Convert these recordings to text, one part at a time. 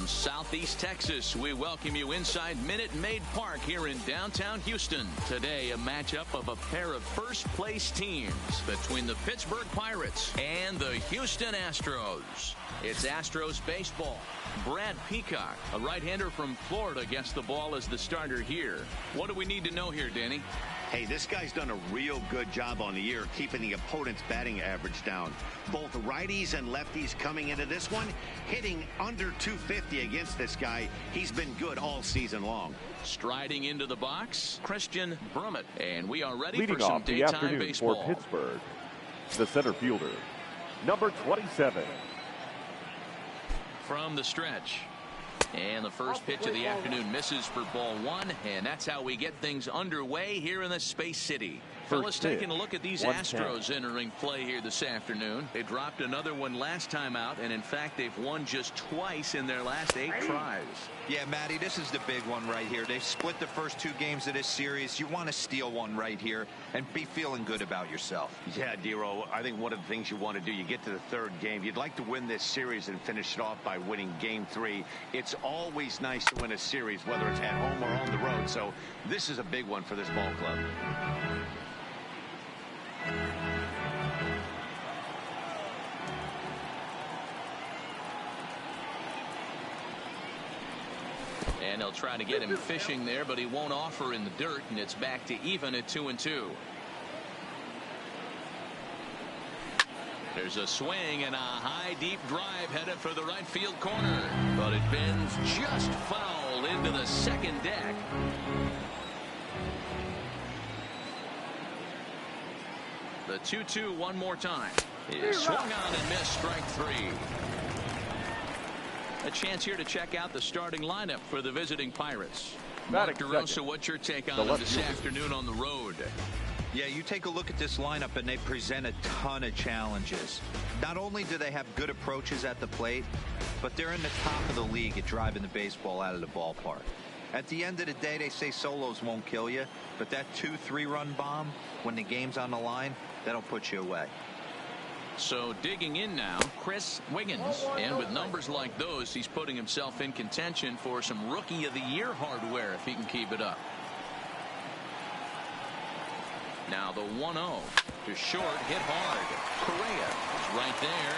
From Southeast Texas, we welcome you inside Minute Maid Park here in downtown Houston. Today, a matchup of a pair of first-place teams between the Pittsburgh Pirates and the Houston Astros. It's Astros baseball. Brad Peacock, a right-hander from Florida, gets the ball as the starter here. What do we need to know here, Danny? Hey, this guy's done a real good job on the year keeping the opponent's batting average down. Both righties and lefties coming into this one, hitting under 250 against this guy. He's been good all season long. Striding into the box, Christian Brummett. And we are ready Leading for some off the daytime afternoon baseball. for Pittsburgh, the center fielder, number 27. From the stretch. And the first pitch of the afternoon misses for ball one, and that's how we get things underway here in the Space City. Fellas, taking a look at these Astros entering play here this afternoon. They dropped another one last time out, and in fact, they've won just twice in their last 8 tries. Yeah, Matty, this is the big one right here. They've split the first 2 games of this series. You want to steal one right here and be feeling good about yourself. Yeah, Dero, I think one of the things you want to do, you get to the 3rd game, you'd like to win this series and finish it off by winning game 3. It's always nice to win a series, whether it's at home or on the road. So this is a big one for this ball club. And they'll try to get him fishing there, but he won't offer in the dirt, and it's back to even at 2-2. There's a swing and a high deep drive headed for the right field corner, but it bends just foul into the second deck. The 2-2 one more time. Is swung on and missed, strike 3. A chance here to check out the starting lineup for the visiting Pirates. Mark DeRosa, what's your take on them this afternoon on the road? Yeah, you take a look at this lineup and they present a ton of challenges. Not only do they have good approaches at the plate, but they're in the top of the league at driving the baseball out of the ballpark. At the end of the day, they say solos won't kill you, but that 2-3 run bomb, when the game's on the line, that'll put you away. So digging in now, Chris Wiggins, and with numbers like those, he's putting himself in contention for some Rookie of the Year hardware if he can keep it up. Now the 1-0 to short, hit hard. Correa is right there.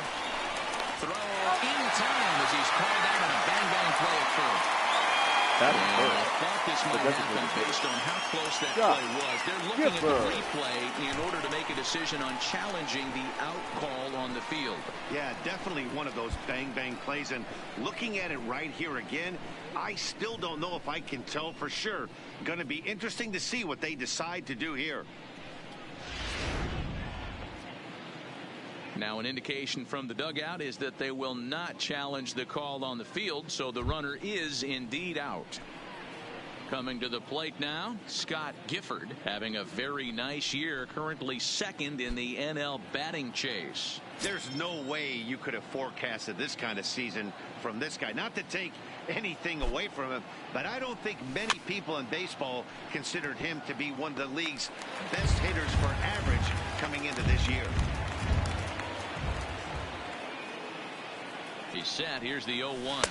Throw in time as he's called out on a bang-bang play at first. That I thought this might happen based on how close that play was. They're looking at the replay in order to make a decision on challenging the out call on the field. Yeah, definitely one of those bang-bang plays. And looking at it right here again, I still don't know if I can tell for sure. Going to be interesting to see what they decide to do here. Now an indication from the dugout is that they will not challenge the call on the field, so the runner is indeed out. Coming to the plate now, Scott Gifford, having a very nice year, currently 2nd in the NL batting chase. There's no way you could have forecasted this kind of season from this guy. Not to take anything away from him, but I don't think many people in baseball considered him to be one of the league's best hitters for average coming into this year. He's set. Here's the 0-1.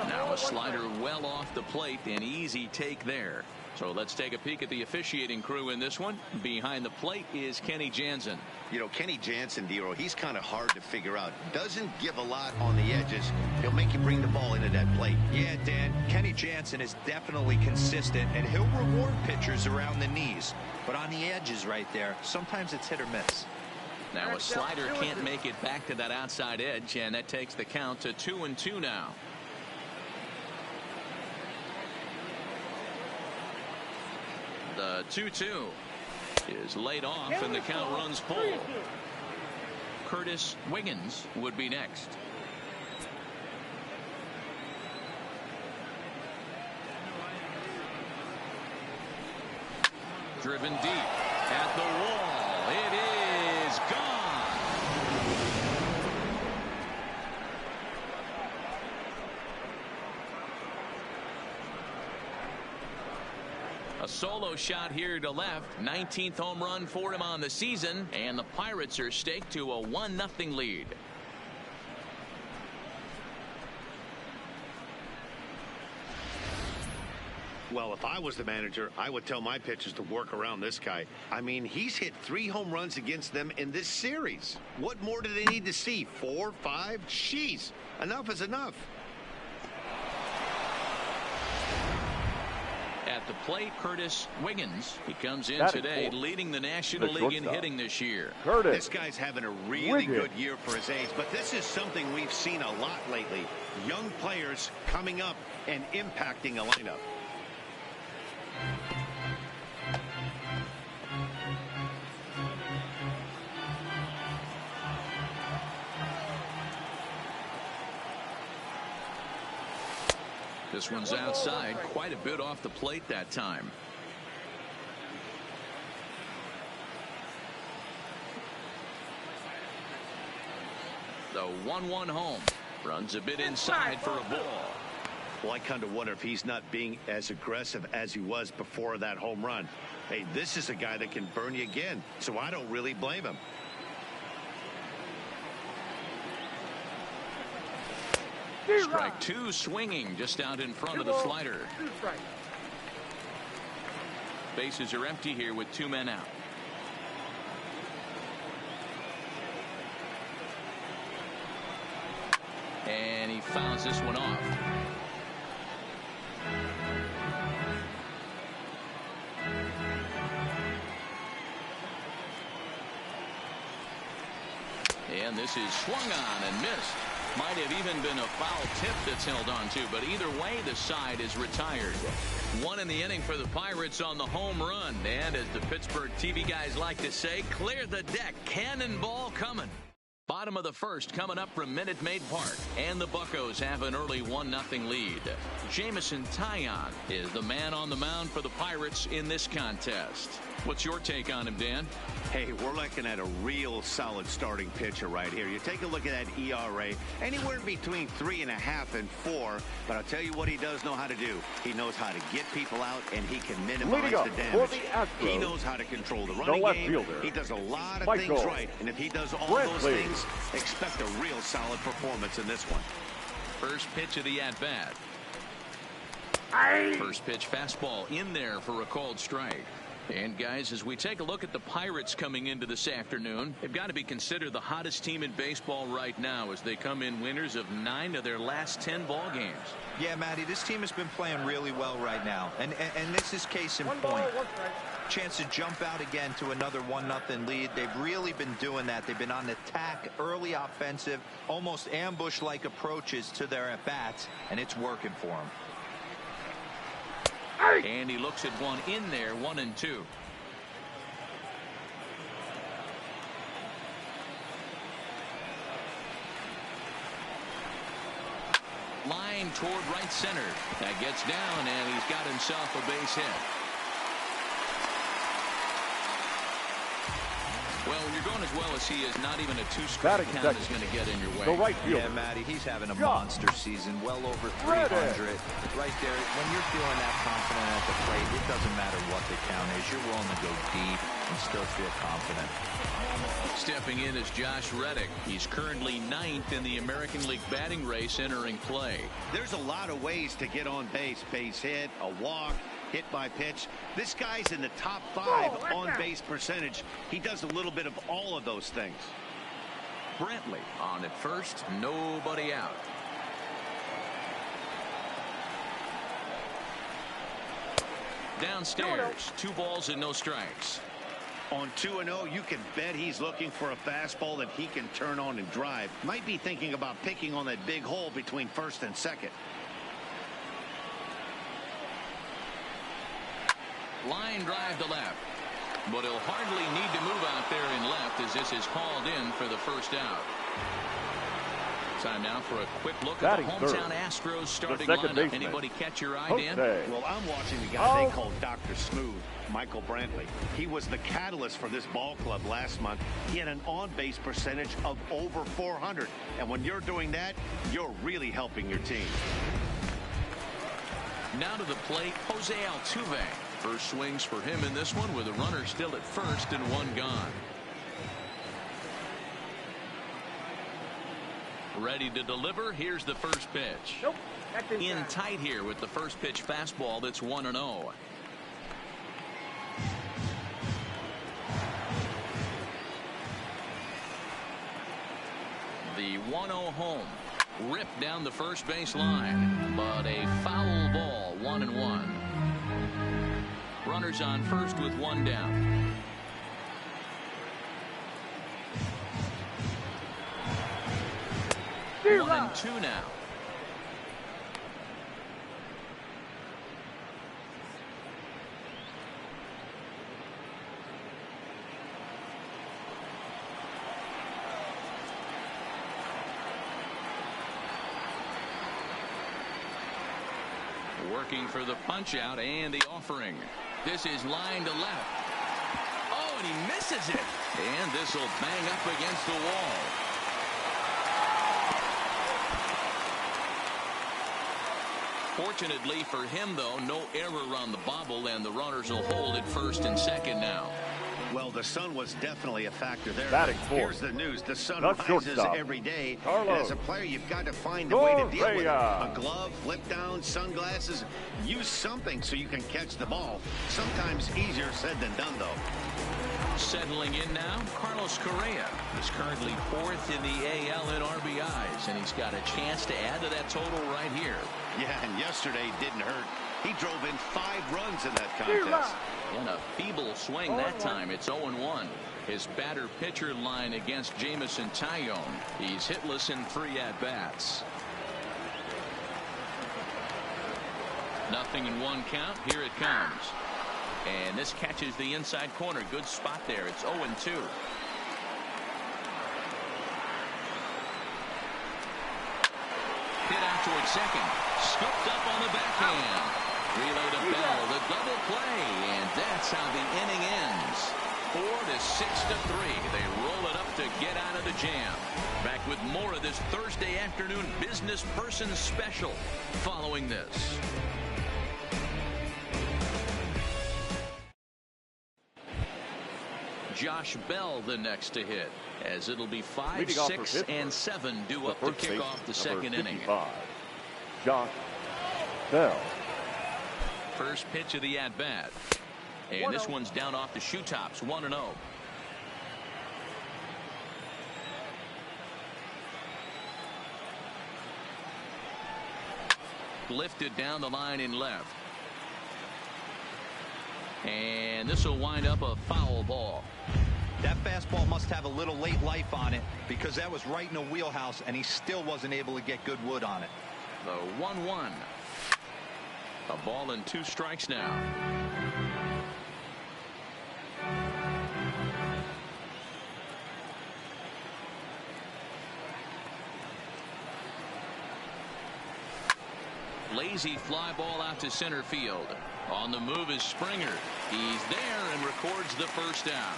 Now a slider well off the plate. An easy take there. So let's take a peek at the officiating crew in this one. Behind the plate is Kenny Jansen. You know, Kenny Jansen, Dero, he's kind of hard to figure out. Doesn't give a lot on the edges. He'll make you bring the ball into that plate. Yeah, Dan, Kenny Jansen is definitely consistent, and he'll reward pitchers around the knees. But on the edges right there, sometimes it's hit or miss. Now a slider can't make it back to that outside edge, and that takes the count to 2-2 now. The 2-2 is laid off, and the count runs full. Curtis Wiggins would be next. Driven deep at the wall. It is gone. A solo shot here to left. 19th home run for him on the season, and the Pirates are staked to a 1-0 lead. Well, if I was the manager, I would tell my pitchers to work around this guy. I mean, he's hit 3 home runs against them in this series. What more do they need to see? 4, 5? Jeez, enough is enough. At the plate, Curtis Wiggins. He comes in today leading the National League in hitting this year. This guy's having a really good year for his age, but this is something we've seen a lot lately. Young players coming up and impacting a lineup. This one's outside, quite a bit off the plate that time. The 1-1 home. Runs a bit inside for a ball. Well, I kind of wonder if he's not being as aggressive as he was before that home run. Hey, this is a guy that can burn you again, so I don't really blame him. Strike 2, swinging just out in front of the slider. Bases are empty here with 2 men out. And he fouls this one off. And this is swung on and missed. Might have even been a foul tip that's held on to, but either way, the side is retired. 1 in the inning for the Pirates on the home run. And as the Pittsburgh TV guys like to say, clear the deck. Cannonball coming. Bottom of the first coming up from Minute Maid Park. And the Buccos have an early 1-0 lead. Jamison Taillon is the man on the mound for the Pirates in this contest. What's your take on him, Dan? Hey, we're looking at a real solid starting pitcher right here. You take a look at that ERA, anywhere between 3.5 and 4. But I'll tell you what he does know how to do. He knows how to get people out, and he can minimize the damage. He knows how to control the running game. He does a lot of things right. And if he does all those things, expect a real solid performance in this one. First pitch of the at-bat. First pitch fastball in there for a called strike. And guys, as we take a look at the Pirates coming into this afternoon, they've got to be considered the hottest team in baseball right now as they come in winners of 9 of their last 10 ball games. Yeah, Matty, this team has been playing really well right now. And this is case in point. Chance to jump out again to another 1-0 lead. They've really been doing that. They've been on attack, early offensive, almost ambush-like approaches to their at-bats, and it's working for them. And he looks at one in there, 1-2. Line toward right center. That gets down, and he's got himself a base hit. Well, when you're going as well as he is, not even a 2-strike count is going to get in your way. Yeah, Matty, he's having a monster season, well over 300. Right there, when you're feeling that confident at the plate, it doesn't matter what the count is. You're willing to go deep and still feel confident. Stepping in is Josh Reddick. He's currently 9th in the American League batting race entering play. There's a lot of ways to get on base. Base hit, a walk, hit by pitch. This guy's in the top 5 on base percentage. He does a little bit of all of those things. Brantley on at first, nobody out. Downstairs, 2 balls and no strikes. On 2-0, you can bet he's looking for a fastball that he can turn on and drive. Might be thinking about picking on that big hole between first and second. Line drive to left. But he'll hardly need to move out there in left as this is hauled in for the first out. Time now for a quick look at the hometown Astros starting lineup. Anybody catch your eye, Dan? Well, I'm watching the guy they call Dr. Smooth, Michael Brantley. He was the catalyst for this ball club last month. He had an on-base percentage of over 400. And when you're doing that, you're really helping your team. Now to the plate, Jose Altuve. First swings for him in this one with a runner still at first and 1 gone. Ready to deliver. Here's the first pitch. Nope. In tight here with the first pitch fastball that's 1-0. The 1-0 home. Ripped down the first base line, but a foul ball. 1-1. Runners on first with one down. One and two now. Working for the punch out and the offering. This is line to left. Oh, and he misses it. And this will bang up against the wall. Fortunately for him, though, no error on the bobble, and the runners will hold at first and second now. Well, the sun was definitely a factor there. Batting Here's fourth. the news. The sun The rises shortstop, every day. Carlos. And as a player, you've got to find a way to deal with it. Correa. A glove, flip down, sunglasses. Use something so you can catch the ball. Sometimes easier said than done, though. Settling in now, Carlos Correa is currently fourth in the AL in RBIs, and he's got a chance to add to that total right here. Yeah, and yesterday didn't hurt. He drove in 5 runs in that contest. And a feeble swing that time. It's 0-1. His batter-pitcher line against Jamison Tyone. He's hitless in 3 at-bats. Nothing in 1 count. Here it comes. And this catches the inside corner. Good spot there. It's 0-2. Hit out towards second. Scooped up on the backhand. Relay to Bell. The double play. And that's how the inning ends. 4-6-3. They roll it up to get out of the jam. Back with more of this Thursday afternoon business person special following this. Josh Bell the next to hit, as it'll be 5, 6, and 7 due up to kick off the second inning. Josh Bell. First pitch of the at-bat. And this one's down off the shoe tops. 1-0. Lifted down the line in left. And this will wind up a foul ball. That fastball must have a little late life on it, because that was right in the wheelhouse, and he still wasn't able to get good wood on it. The 1-1. A ball and 2 strikes now. Lazy fly ball out to center field. On the move is Springer. He's there and records the first out.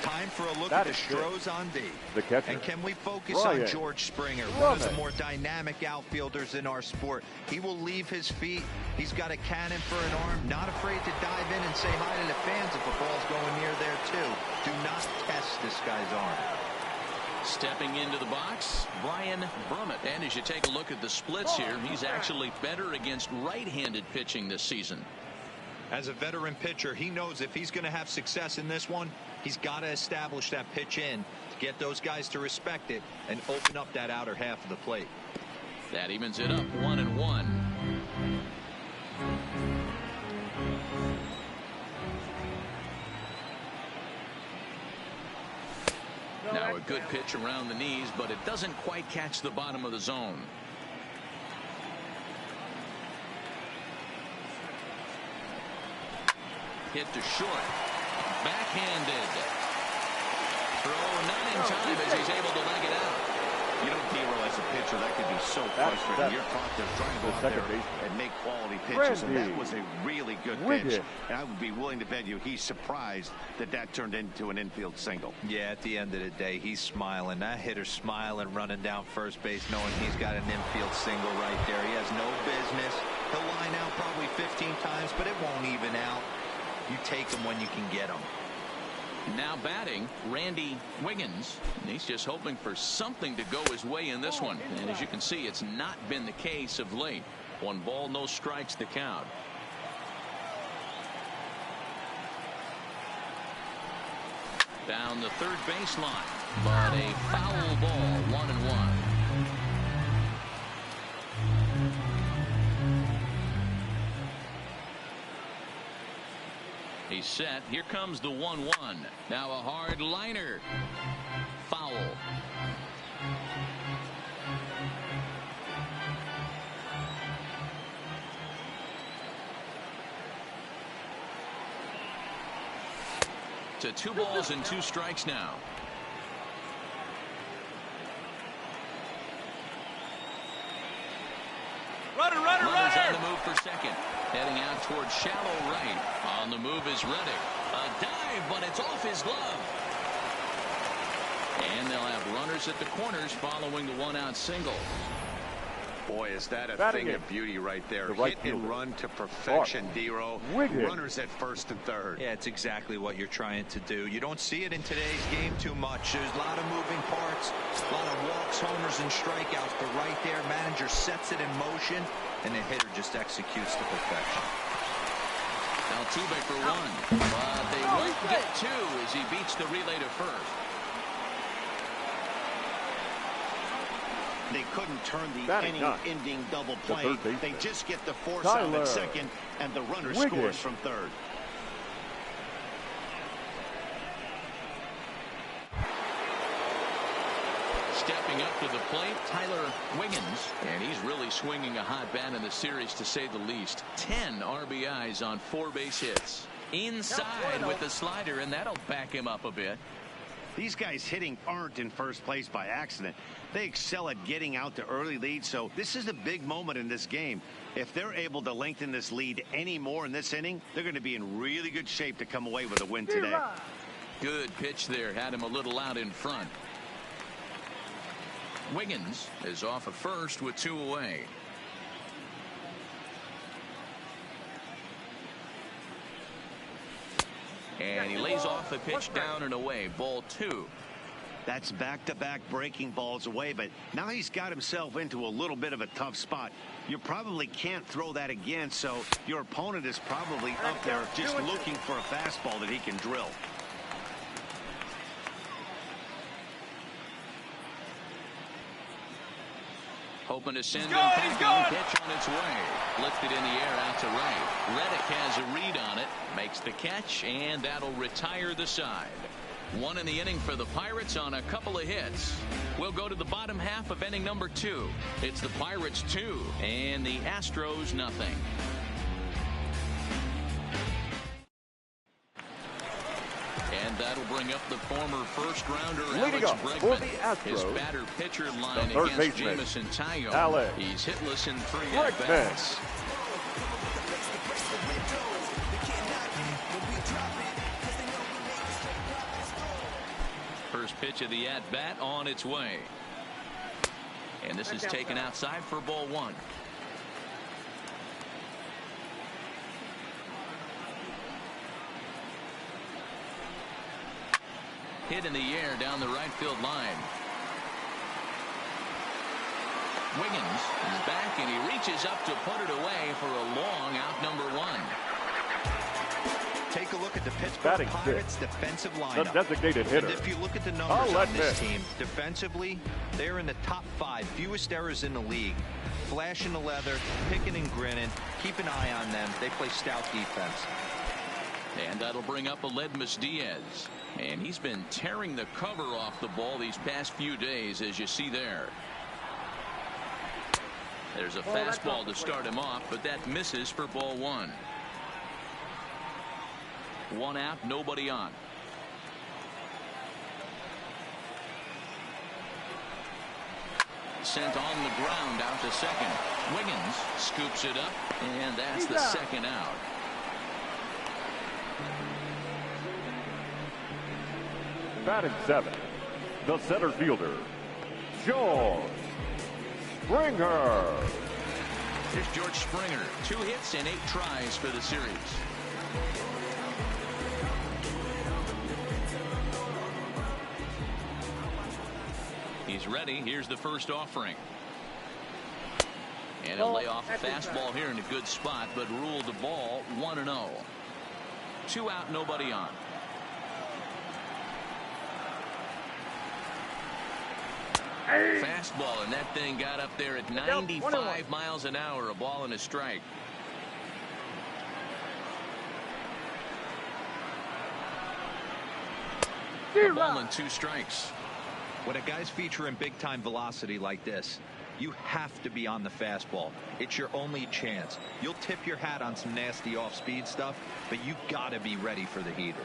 Time for a look at the Stros on D. The catcher. And can we focus on George Springer, one of the more dynamic outfielders in our sport? He will leave his feet. He's got a cannon for an arm. Not afraid to dive in and say hi to the fans if a ball's going near there too. Do not test this guy's arm. Stepping into the box, Brian Brummett. And as you take a look at the splits here, he's actually better against right-handed pitching this season. As a veteran pitcher, he knows if he's going to have success in this one, he's got to establish that pitch in to get those guys to respect it and open up that outer half of the plate. That evens it up 1-1. Now a good pitch around the knees, but it doesn't quite catch the bottom of the zone. Hit to short. Backhanded. Throw not in time as he's able to leg it out. You don't realize a pitcher that could be so frustrating. You're taught to try to go out there and make quality pitches, and that was a really good pitch. And I would be willing to bet you he's surprised that that turned into an infield single. Yeah, at the end of the day, he's smiling. That hitter's smiling, running down first base, knowing he's got an infield single right there. He has no business. He'll line out probably 15 times, but it won't even out. You take them when you can get them. Now batting, Randy Wiggins. He's just hoping for something to go his way in this one. And as you can see, it's not been the case of late. 1 ball, no strikes to count. Down the third baseline, but a foul ball, 1-1. He's set. Here comes the 1-1. Now a hard liner. Foul. To 2 balls and 2 strikes now. Runner on the move for second. Heading out towards shallow right. On the move is Reddick. A dive, but it's off his glove. And they'll have runners at the corners following the 1-out single. Boy, is that a thing of beauty right there. Hit and run to perfection, D-Row. Runners at first and third. Yeah, it's exactly what you're trying to do. You don't see it in today's game too much. There's a lot of moving parts, a lot of walks, homers, and strikeouts. But right there, manager sets it in motion, and the hitter just executes to perfection. Altuve for 1. But they won't get 2 as he beats the relay to first. They couldn't turn the inning-ending double play. They just get the force out at second, and the runner scores from third. Stepping up to the plate, Tyler Wiggins, and he's really swinging a hot bat in the series, to say the least. 10 RBIs on 4 base hits. Inside with the slider, and that'll back him up a bit. These guys hitting aren't in first place by accident. They excel at getting out to early leads, so this is a big moment in this game. If they're able to lengthen this lead any more in this inning, they're going to be in really good shape to come away with a win today. Good pitch there. Had him a little out in front. Wiggins is off at first with 2 away. And he lays off the pitch down and away. Ball 2. That's back-to-back breaking balls away, but now he's got himself into a little bit of a tough spot. You probably can't throw that again, so your opponent is probably up there just looking for a fastball that he can drill. Hoping to send him back. Pitch on its way. Lifted in the air out to right. Reddick has a read on it. Makes the catch, and that'll retire the side. 1 in the inning for the Pirates on a couple of hits. We'll go to the bottom half of inning number 2. It's the Pirates 2 and the Astros nothing. And that'll bring up the former first-rounder Alex Bregman. His batter-pitcher line against Jamison Tayo. He's hitless in 3 at-bats. First pitch of the at-bat on its way. And this is taken outside for ball 1. Hit in the air down the right field line. Wiggins is back, and he reaches up to put it away for a long out number 1. Take a look at the Pittsburgh Pirates defensive lineup. The designated hitter. And if you look at the numbers on this team, defensively, they're in the top 5, fewest errors in the league. Flashing the leather, picking and grinning. Keep an eye on them. They play stout defense. And that'll bring up Aledmus Diaz. And he's been tearing the cover off the ball these past few days, as you see there. There's a fastball to start him off, but that misses for ball 1. 1 out, nobody on. Sent on the ground out to second. Wiggins scoops it up, and that's the second out. Batting 7, the center fielder, George Springer. Here's George Springer. 2 hits and 8 tries for the series. He's ready. Here's the first offering. And he'll lay off a fastball here in a good spot, but ruled the ball 1-0. 2 out, nobody on. Fastball, and that thing got up there at 95 miles an hour. A ball and a strike. A ball and 2 strikes. When a guy's featuring big-time velocity like this, you have to be on the fastball. It's your only chance. You'll tip your hat on some nasty off-speed stuff, but you gotta be ready for the heater.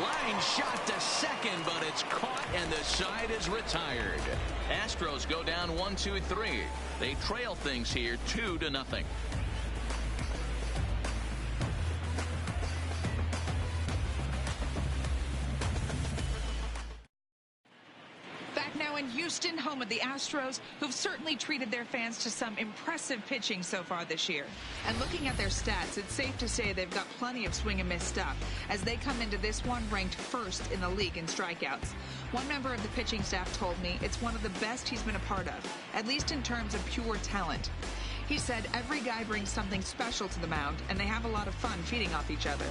Line shot to second, but it's caught, and the side is retired. Astros go down 1-2-3. They trail things here 2-0. In Houston, home of the Astros, who've certainly treated their fans to some impressive pitching so far this year. And looking at their stats, it's safe to say they've got plenty of swing and miss stuff, as they come into this one ranked first in the league in strikeouts. One member of the pitching staff told me it's one of the best he's been a part of, at least in terms of pure talent. He said every guy brings something special to the mound, and they have a lot of fun feeding off each other.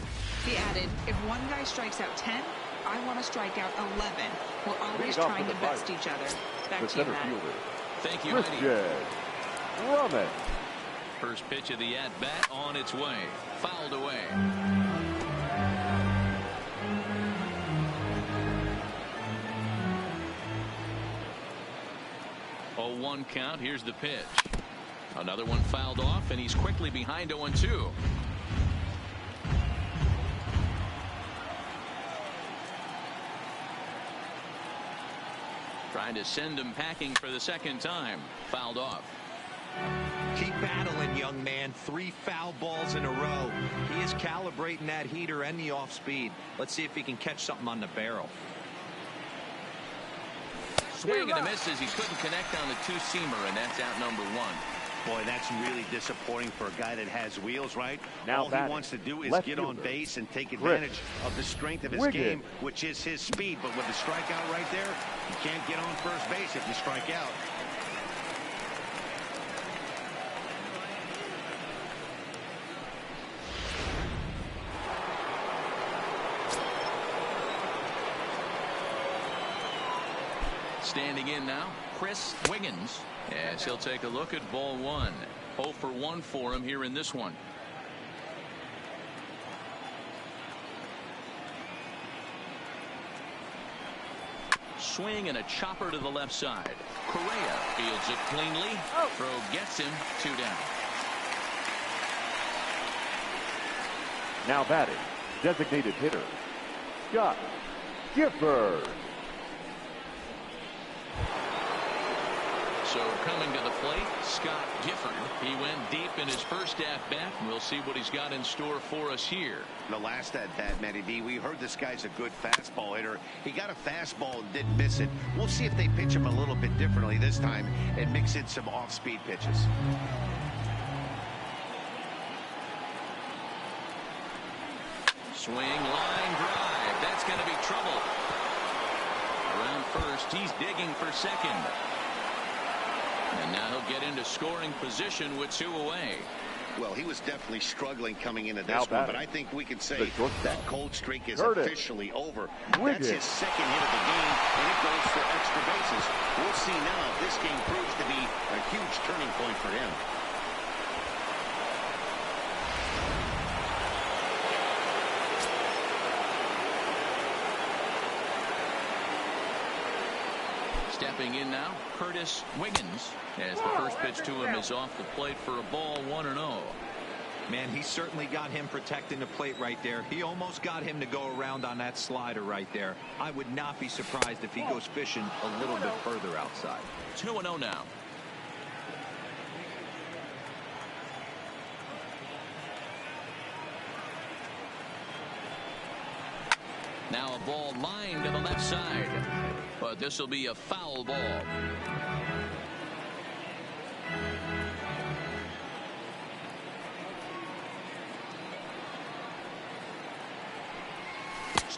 He added, if one guy strikes out 10, I want to strike out 11. We're always trying to best each other. Back to you, Matt. Thank you, Eddie. First pitch of the at-bat on its way. Fouled away. 0-1 count. Here's the pitch. Another one fouled off, and he's quickly behind 0-2. Trying to send him packing for the second time. Fouled off. Keep battling, young man. 3 foul balls in a row. He is calibrating that heater and the off speed. Let's see if he can catch something on the barrel. Swing and a miss as he couldn't connect on the 2-seamer, and that's out number 1. Boy, that's really disappointing for a guy that has wheels, right? Now all he wants to do is get on base and take advantage of the strength of his game, which is his speed. But with the strikeout right there, you can't get on first base if you strike out. Standing in now, Chris Wiggins. As he'll take a look at ball 1. 0 for 1 for him here in this one. Swing and a chopper to the left side. Correa fields it cleanly. Throw gets him. 2 down. Now batting, designated hitter, Scott Gifford. So coming to the plate, Scott Gifford. He went deep in his first at-bat. We'll see what he's got in store for us here. The last at-bat, Matty B, we heard this guy's a good fastball hitter. He got a fastball and didn't miss it. We'll see if they pitch him a little bit differently this time and mix in some off-speed pitches. Swing, line drive. That's going to be trouble. Around first, he's digging for second. And now he'll get into scoring position with 2 away. Well, he was definitely struggling coming into this one, but I think we can say that cold streak is officially over. That's his second hit of the game, and it goes for extra bases. We'll see now if this game proves to be a huge turning point for him. Stepping in now, Curtis Wiggins, as the first pitch to him is off the plate for a ball 1-0. Man, he certainly got him protecting the plate right there. He almost got him to go around on that slider right there. I would not be surprised if he goes fishing a little bit further outside. 2-0 now. Now a ball lined to the left side, but this will be a foul ball.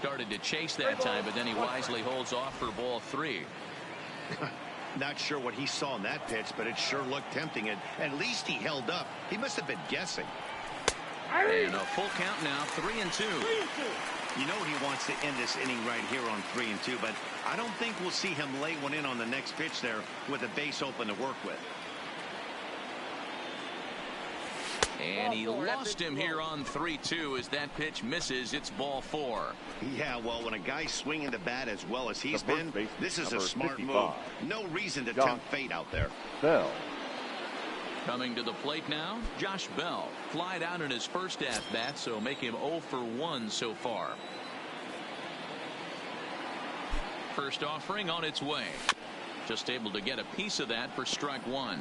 started to chase that time, but then he wisely holds off for ball 3. Not sure what he saw in that pitch, but it sure looked tempting, and at least he held up. He must have been guessing. And a full count now, 3-2. You know he wants to end this inning right here on 3-2, but I don't think we'll see him lay one in on the next pitch there with a base open to work with. And he lost him here on 3-2 as that pitch misses. It's ball 4. Yeah, well, when a guy's swinging the bat as well as he's been, this is a smart move. No reason to tempt fate out there. Bell. Coming to the plate now, Josh Bell. Flied out in his first at-bat, so make him 0 for 1 so far. First offering on its way. Just able to get a piece of that for strike 1.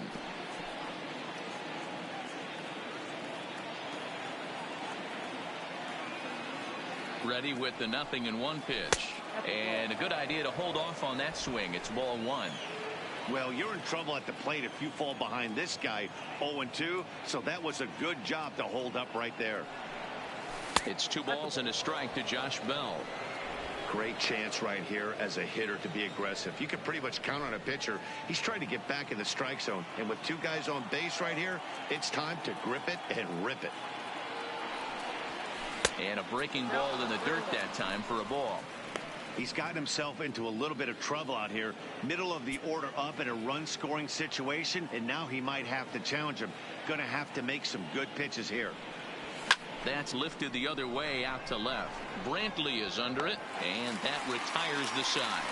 Ready with the 0-1 pitch. And a good idea to hold off on that swing. It's ball 1. Well, you're in trouble at the plate if you fall behind this guy 0-2, so that was a good job to hold up right there. It's 2 balls and a strike to Josh Bell. Great chance right here as a hitter to be aggressive. You can pretty much count on a pitcher. He's trying to get back in the strike zone, and with 2 guys on base right here, it's time to grip it and rip it. And a breaking ball in the dirt that time for a ball. He's got himself into a little bit of trouble out here. Middle of the order up in a run-scoring situation, and now he might have to challenge him. Going to have to make some good pitches here. That's lifted the other way out to left. Brantley is under it, and that retires the side.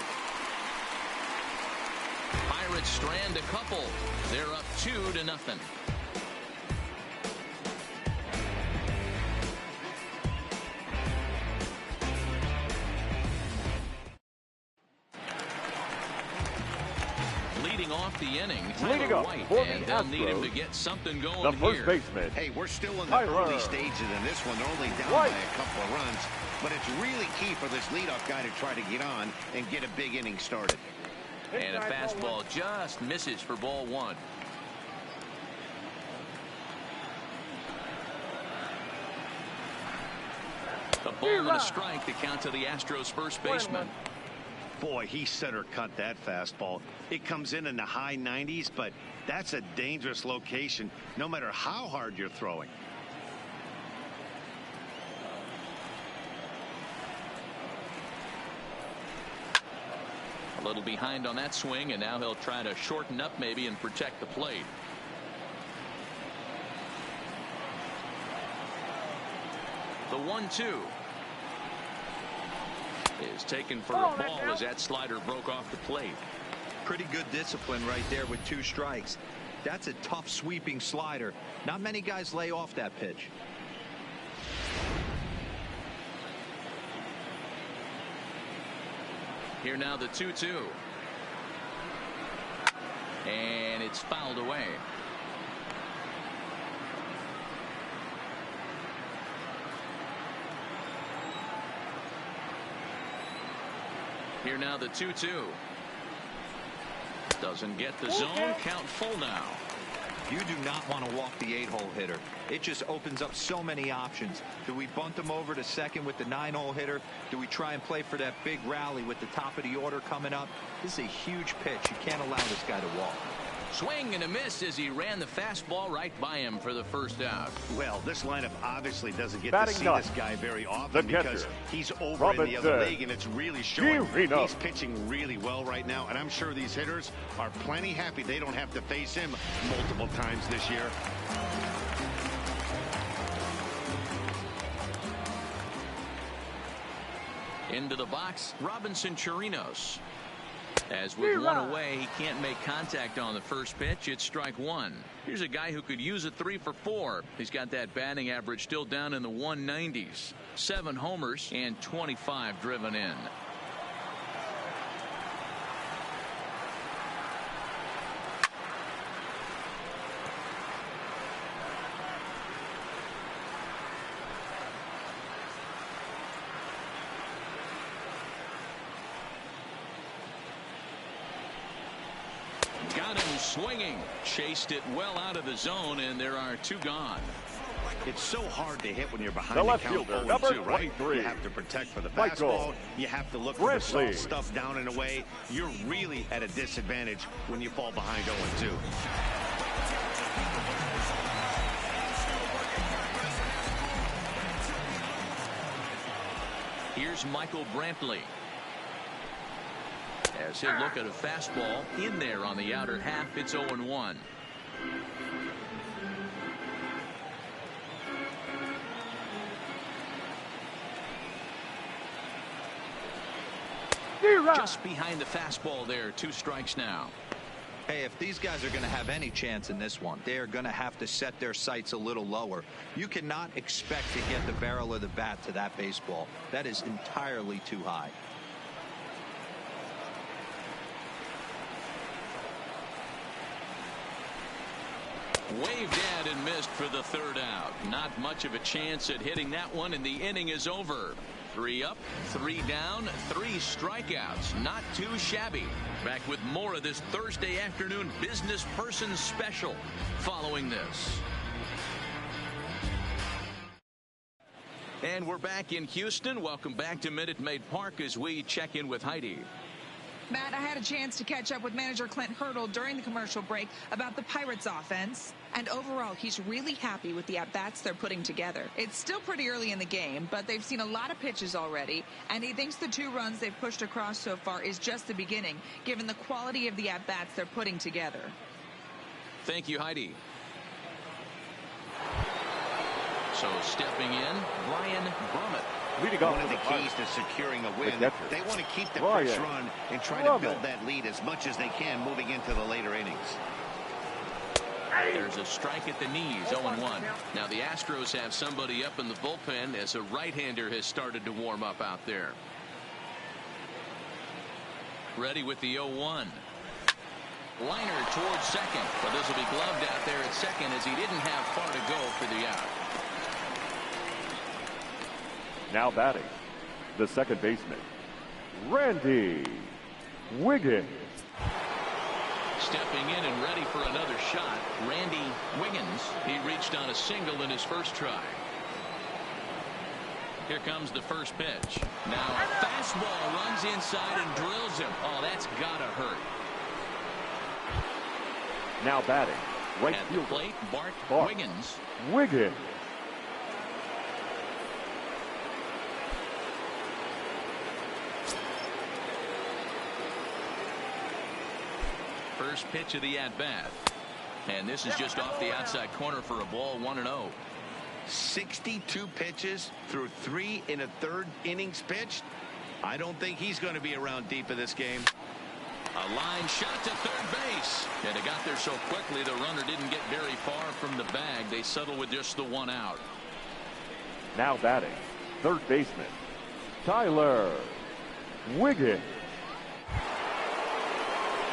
Pirates strand a couple. They're up 2-0. Off the inning, Tyler White, and they'll need him to get something going the first here. Baseman. Hey, we're still in the early stages in this one. They're only down by a couple of runs, but it's really key for this leadoff guy to try to get on and get a big inning started. And a fastball just misses for ball 1. A ball and a strike to count to the Astros first baseman. Boy, he center cut that fastball. It comes in the high 90s, but that's a dangerous location no matter how hard you're throwing. A little behind on that swing, and now he'll try to shorten up maybe and protect the plate. The 1-2 is taken for a ball as that slider broke off the plate. Pretty good discipline right there with 2 strikes. That's a tough sweeping slider. Not many guys lay off that pitch. Here now the 2-2. And it's fouled away. Here now the 2-2. Doesn't get the zone. Count full now. You do not want to walk the 8-hole hitter. It just opens up so many options. Do we bunt him over to second with the 9-hole hitter? Do we try and play for that big rally with the top of the order coming up? This is a huge pitch. You can't allow this guy to walk. Swing and a miss as he ran the fastball right by him for the first out. Well, this lineup obviously doesn't get to see this guy very often because he's over Robinson. in the other league, and it's really showing. He's pitching really well right now, and I'm sure these hitters are plenty happy they don't have to face him multiple times this year. Into the box, Robinson Chirinos. As with 1 away, he can't make contact on the first pitch. It's strike 1. Here's a guy who could use a 3 for 4. He's got that batting average still down in the 190s. 7 homers and 25 driven in. Got him swinging. Chased it well out of the zone, and there are 2 gone. It's so hard to hit when you're behind The the left count fielder, 0-2, number right? 23. You have to protect for the Michael fastball. You have to look for the Brantley. soft stuff down and away. You're really at a disadvantage when you fall behind 0-2. Here's Michael Brantley. As he'll look at a fastball in there on the outer half, it's 0-1. Just behind the fastball there, 2 strikes now. Hey, if these guys are going to have any chance in this one, they are going to have to set their sights a little lower. You cannot expect to get the barrel of the bat to that baseball. That is entirely too high. Waved at and missed for the 3rd out. Not much of a chance at hitting that one, and the inning is over. 3 up, 3 down, 3 strikeouts. Not too shabby. Back with more of this Thursday afternoon business person special following this. And we're back in Houston. Welcome back to Minute Maid Park as we check in with Heidi. Matt, I had a chance to catch up with manager Clint Hurdle during the commercial break about the Pirates offense. And overall, he's really happy with the at-bats they're putting together. It's still pretty early in the game, but they've seen a lot of pitches already. And he thinks the 2 runs they've pushed across so far is just the beginning, given the quality of the at-bats they're putting together. Thank you, Heidi. So stepping in, Brian Brummett. Leading off One of the Pirates. keys to securing a win, The they want to keep the Brian first run and try to build that lead as much as they can moving into the later innings. There's a strike at the knees, 0-1. Now the Astros have somebody up in the bullpen as a right-hander has started to warm up out there. Ready with the 0-1. Liner towards second, but this will be gloved out there at second as he didn't have far to go for the out. Now batting, the second baseman, Randy Wiggins. Stepping in and ready for another shot, Randy Wiggins. He reached on a single in his first try. Here comes the first pitch. Now a fastball runs inside and drills him. Oh, that's gotta hurt. Now batting, right At the fielder, plate, Bart Wiggins. Wiggins. First pitch of the at-bat. And this is just off the outside corner for a ball, 1-0. 62 pitches through 3 1/3 innings pitched. I don't think he's going to be around deep in this game. A line shot to third base. And it got there so quickly the runner didn't get very far from the bag. They settle with just the 1 out. Now batting, third baseman, Tyler Wiggins.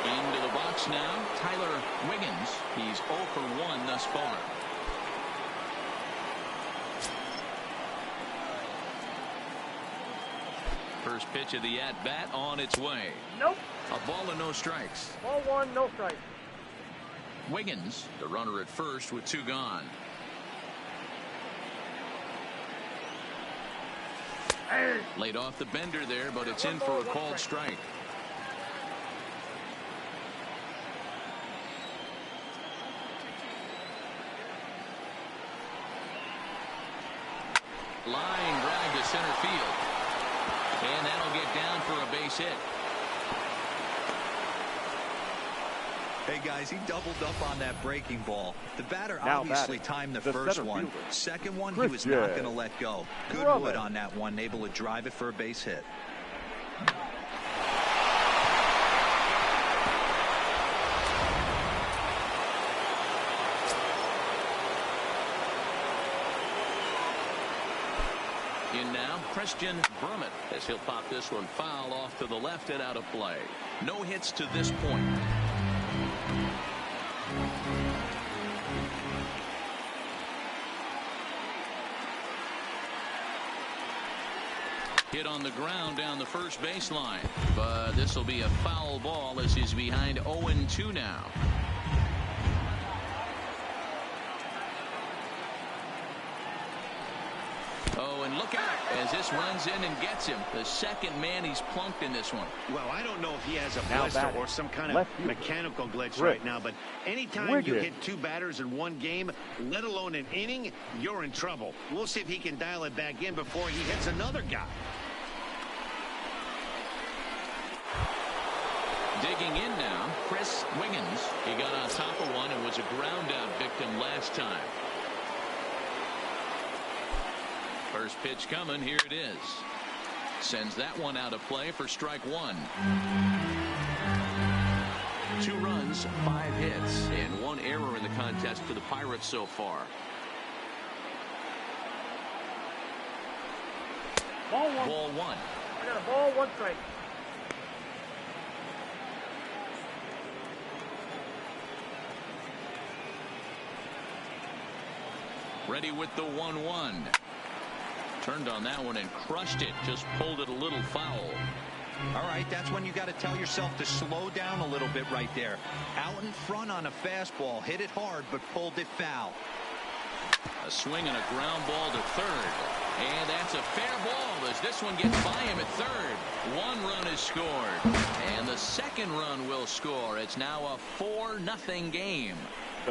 Into the box now, Tyler Wiggins. He's 0 for 1 thus far. First pitch of the at-bat on its way. Nope. A ball and no strikes. Ball 1, no strikes. Wiggins, the runner at first with 2 gone. Laid off the bender there, but it's in for a called strike. Line drive to center field. And that'll get down for a base hit. Hey, guys, he doubled up on that breaking ball. The batter Now obviously batting, timed the the first center one. fielder, Second one, he was not going to let go. Good Drummond. wood on that one, able to drive it for a base hit. In now, Christian Brummett, as he'll pop this one foul off to the left and out of play. No hits to this point. Hit on the ground down the first baseline, but this will be a foul ball as he's behind 0-2 now. look out as this runs in and gets him. The second man he's plunked in this one. Well, I don't know if he has a blister or some kind of mechanical glitch right now, but anytime you hit 2 batters in one game, let alone an inning, you're in trouble. We'll see if he can dial it back in before he hits another guy. Digging in now, Chris Wiggins. He got on top of one and was a ground out victim last time. First pitch coming. Here it is. Sends that one out of play for strike 1. 2 runs, 5 hits, and 1 error in the contest for the Pirates so far. Ball 1. Ball 1. I got a ball, 1 strike. Ready with the 1-1. Turned on that one and crushed it. Just pulled it a little foul. All right, that's when you got to tell yourself to slow down a little bit right there. Out in front on a fastball, hit it hard, but pulled it foul. A swing and a ground ball to third. And that's a fair ball as this one gets by him at third. 1 run is scored. And the second run will score. It's now a 4-0 game.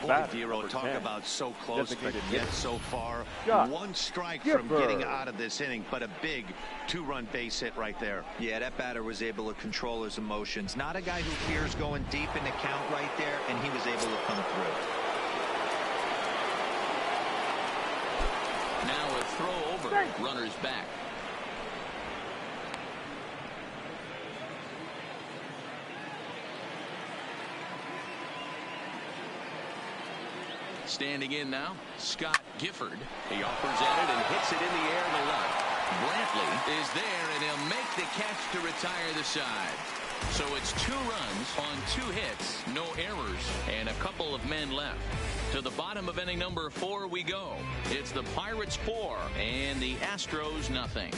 Boy, Dero, talk about so close, but yet so far. 1 strike from getting out of this inning, but a big 2-run base hit right there. Yeah, that batter was able to control his emotions. Not a guy who fears going deep in the count right there, and he was able to come through. Now a throw over. Runners back. Standing in now, Scott Gifford. He offers at it and hits it in the air to left. Brantley is there, and he'll make the catch to retire the side. So it's 2 runs on 2 hits, no errors, and a couple of men left. To the bottom of inning number 4 we go. It's the Pirates 4 and the Astros 0.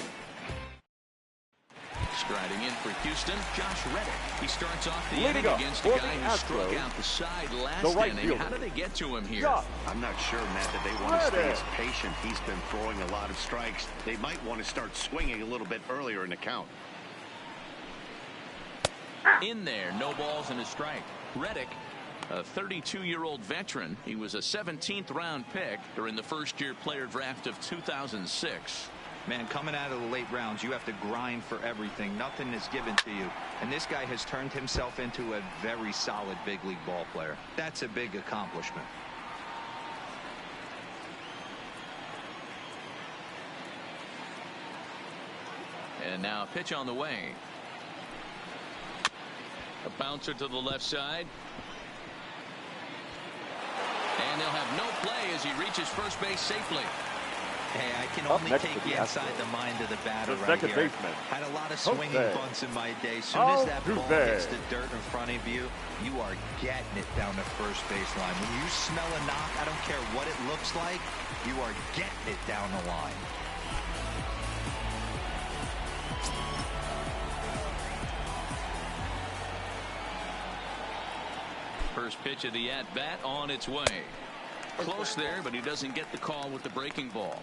Striding in for Houston, Josh Reddick. He starts off the inning against a guy who struck out the side last inning. How do they get to him here? I'm not sure, Matt, that they want to stay as patient. He's been throwing a lot of strikes. They might want to start swinging a little bit earlier in the count. In there, no balls and a strike. Reddick, a 32-year-old veteran. He was a 17th round pick during the first-year player draft of 2006. Man, coming out of the late rounds, you have to grind for everything. Nothing is given to you. And this guy has turned himself into a very solid big league ball player. That's a big accomplishment. And now a pitch on the way. A bouncer to the left side. And they'll have no play as he reaches first base safely. Hey, I can only take you inside the mind of the batter right here. Had a lot of swinging bunts in my day. Soon as that ball hits the dirt in front of you, you are getting it down the first baseline. When you smell a knock, I don't care what it looks like, you are getting it down the line. First pitch of the at-bat on its way. Close there, but he doesn't get the call with the breaking ball.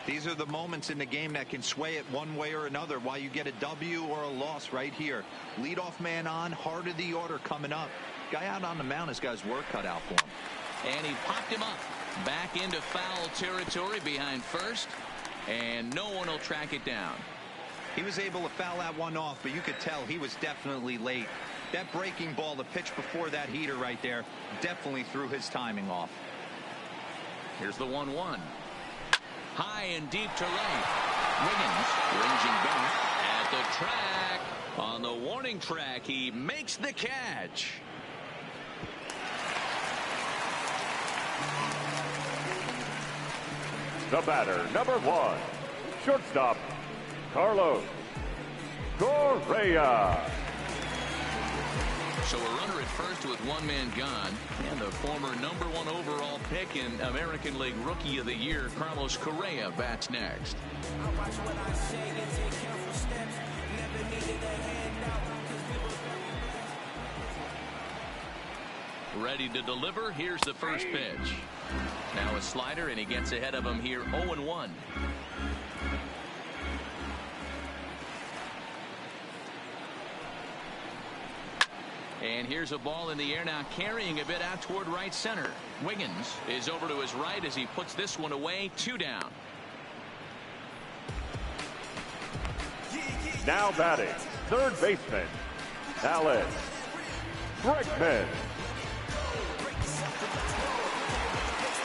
These are the moments in the game that can sway it one way or another, why you get a W or a loss right here. Leadoff man on, heart of the order coming up. Guy out on the mound has got his work cut out for him. And he popped him up. Back into foul territory behind first, and no one will track it down. He was able to foul that one off, but you could tell he was definitely late. That breaking ball, the pitch before that heater right there, definitely threw his timing off. Here's the 1-1. High and deep to right. Wiggins ranging back at the track. On the warning track, he makes the catch. The batter, number 1, shortstop, Carlos Correa. So a runner at first with 1 man gone, and the former number 1 overall pick in American League Rookie of the Year, Carlos Correa, bats next. Ready to deliver. Here's the first pitch. Now a slider, and he gets ahead of him here 0-1. And here's a ball in the air now, carrying a bit out toward right center. Wiggins is over to his right as he puts this one away. 2 down. Now batting, third baseman, Alex Bregman.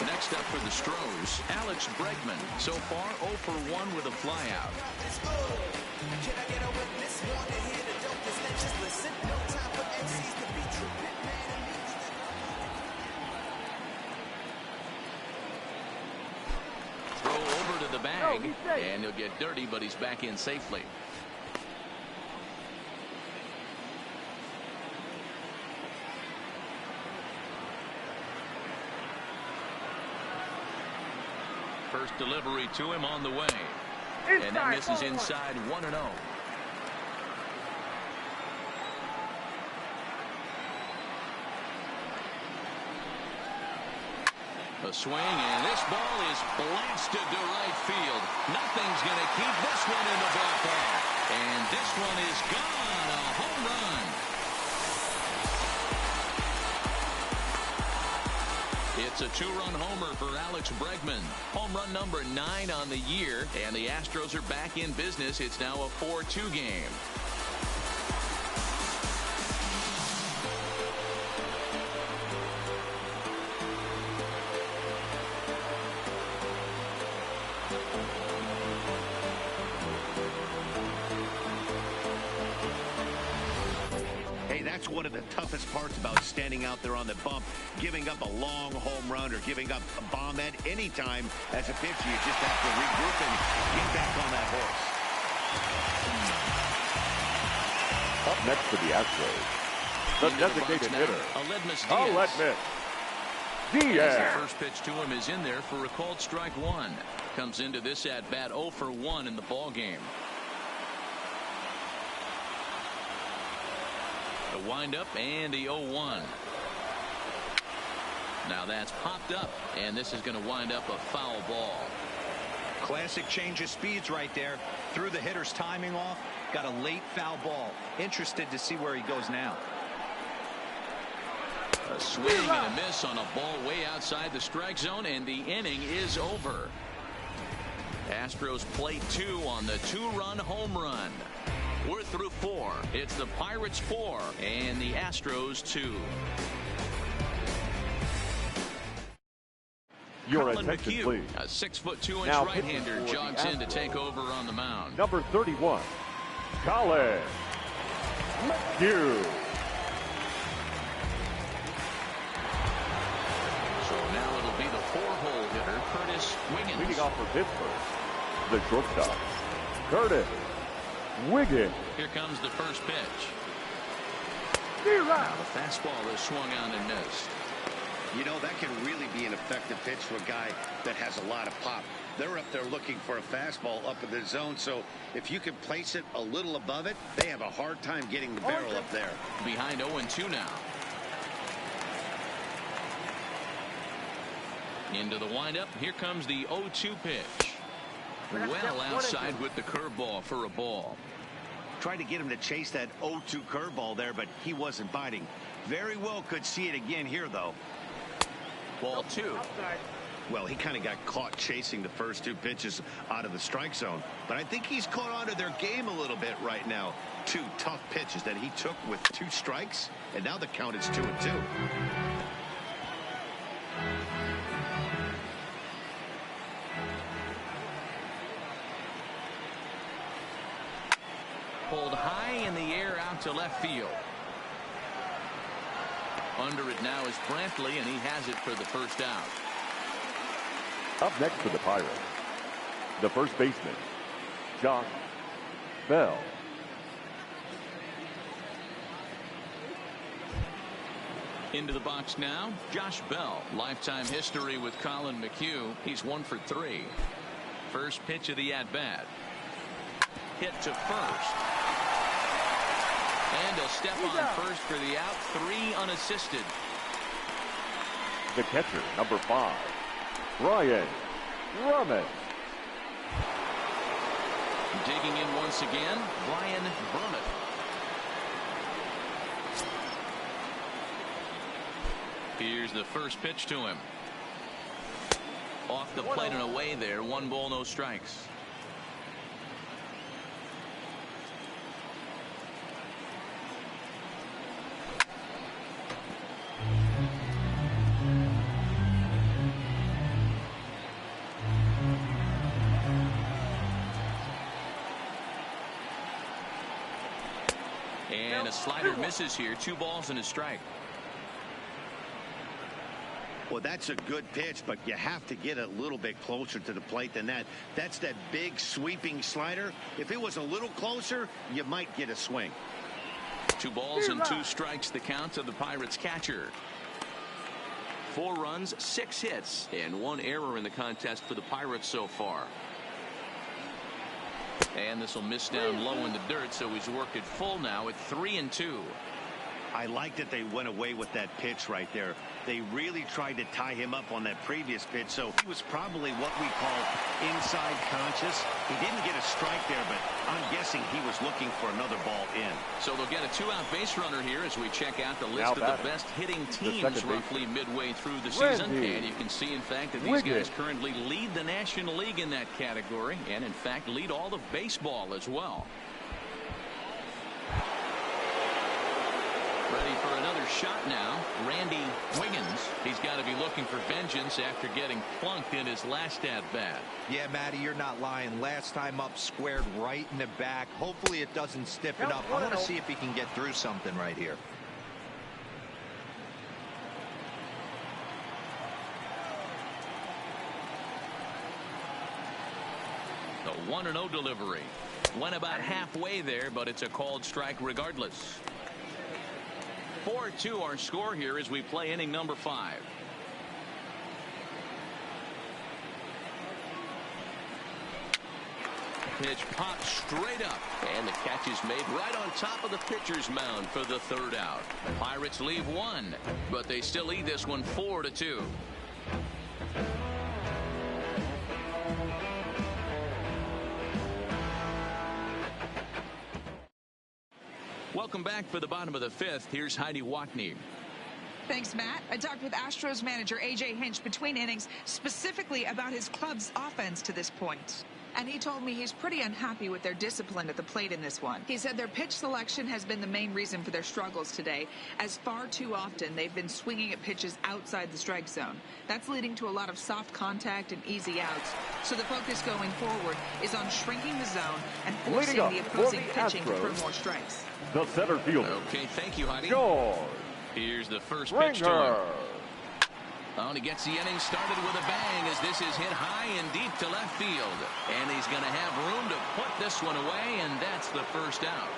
Next up for the Stros, Alex Bregman. So far 0 for 1 with a flyout. Throw over to the bag, and he'll get dirty, but he's back in safely. First delivery to him on the way. And then this is inside 1-0. A swing, and this ball is blasted to right field. Nothing's going to keep this one in the ballpark. And this one is gone. A home run. It's a 2-run homer for Alex Bregman. Home run number 9 on the year, and the Astros are back in business. It's now a 4-2 game. That's one of the toughest parts about standing out there on the bump, giving up a long home run or giving up a bomb at any time as a pitcher. You just have to regroup and get back on that horse. Up next for the Astros, the designated hitter, Aledmys Diaz. The first pitch to him is in there for a called strike 1. Comes into this at bat 0 for 1 in the ball game. The windup and the 0-1. Now that's popped up, and this is going to wind up a foul ball. Classic change of speeds right there. Threw the hitter's timing off. Got a late foul ball. Interested to see where he goes now. A swing and a miss on a ball way outside the strike zone, and the inning is over. Astros play 2 on the 2-run home run. We're through 4. It's the Pirates 4 and the Astros 2. Your attention, McHugh, please. a 6'2" Now right-hander jogs in to take over on the mound. Number 31, Colin McHugh. So now it'll be the 4-hole hitter, Curtis Wiggins. Leading off for Pittsburgh, the shortstop, Curtis Wiggins. Here comes the first pitch. Now the fastball is swung on and missed. You know, that can really be an effective pitch for a guy that has a lot of pop. They're up there looking for a fastball up in the zone, so if you can place it a little above it, they have a hard time getting the barrel up there. Behind 0-2 now. Into the windup. Here comes the 0-2 pitch. Well outside with the curveball for a ball. Tried to get him to chase that 0-2 curveball there, but he wasn't biting. Very well could see it again here, though. Ball 2. Well, he kind of got caught chasing the first 2 pitches out of the strike zone. But I think he's caught on to their game a little bit right now. 2 tough pitches that he took with 2 strikes, and now the count is 2-2. Pulled high in the air out to left field. Under it now is Brantley, and he has it for the first out. Up next for the Pirates, the first baseman, Josh Bell. Into the box now, Josh Bell. Lifetime history with Colin McHugh. He's 1 for 3. First pitch of the at-bat. Hit to first. And a step on first for the out. 3 unassisted. The catcher, number 5, Brian Drummond. Digging in once again, Brian Drummond. Here's the first pitch to him. Off the plate and away there. 1 ball, no strikes. And a slider misses here. 2 balls and a strike. Well, that's a good pitch, but you have to get a little bit closer to the plate than that. That's that big sweeping slider. If it was a little closer, you might get a swing. 2 balls and 2 strikes, the count to the Pirates catcher. 4 runs, 6 hits, and 1 error in the contest for the Pirates so far. And this will miss down low in the dirt, so he's worked it full now at 3-2. I like that they went away with that pitch right there. They really tried to tie him up on that previous pitch, so he was probably what we call inside conscious. He didn't get a strike there, but I'm guessing he was looking for another ball in. So they'll get a 2-out base runner here as we check out the list of the best hitting teams roughly midway through the season. And you can see, in fact, that these guys currently lead the National League in that category, and in fact lead all of baseball as well. Ready for another shot now. Randy Wiggins. He's got to be looking for vengeance after getting plunked in his last at-bat. Yeah, Matty, you're not lying. Last time up, squared right in the back. Hopefully it doesn't stiffen up. I want to see if he can get through something right here. The 1-0 delivery. Went about halfway there, but it's a called strike regardless. 4-2 our score here as we play inning number 5. Pitch popped straight up, and the catch is made right on top of the pitcher's mound for the 3rd out. The Pirates leave 1, but they still lead this one 4-2. Welcome back for the bottom of the 5th. Here's Heidi Watney. Thanks, Matt. I talked with Astros manager A.J. Hinch between innings specifically about his club's offense to this point. And he told me he's pretty unhappy with their discipline at the plate in this one. He said their pitch selection has been the main reason for their struggles today, as far too often they've been swinging at pitches outside the strike zone. That's leading to a lot of soft contact and easy outs. So the focus going forward is on shrinking the zone and forcing the opposing pitching to throw more strikes. The center fielder. Okay, thank you, Heidi. George. Here's the first pitch to him. Oh, and he gets the inning started with a bang as this is hit high and deep to left field. And he's going to have room to put this one away, and that's the first out.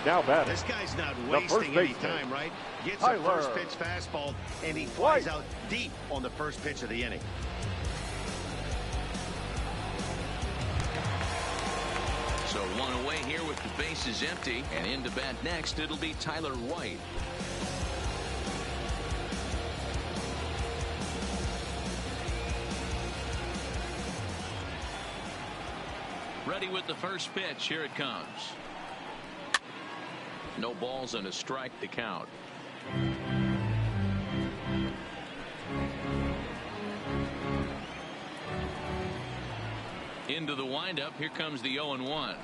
Now batting. This guy's not wasting any time, right? Gets a first pitch fastball, and he flies out deep on the first pitch of the inning. So 1 away here with the bases empty, and in to bat next, it'll be Tyler White. Ready with the first pitch. Here it comes. No balls and a strike to count. Into the windup. Here comes the 0-1.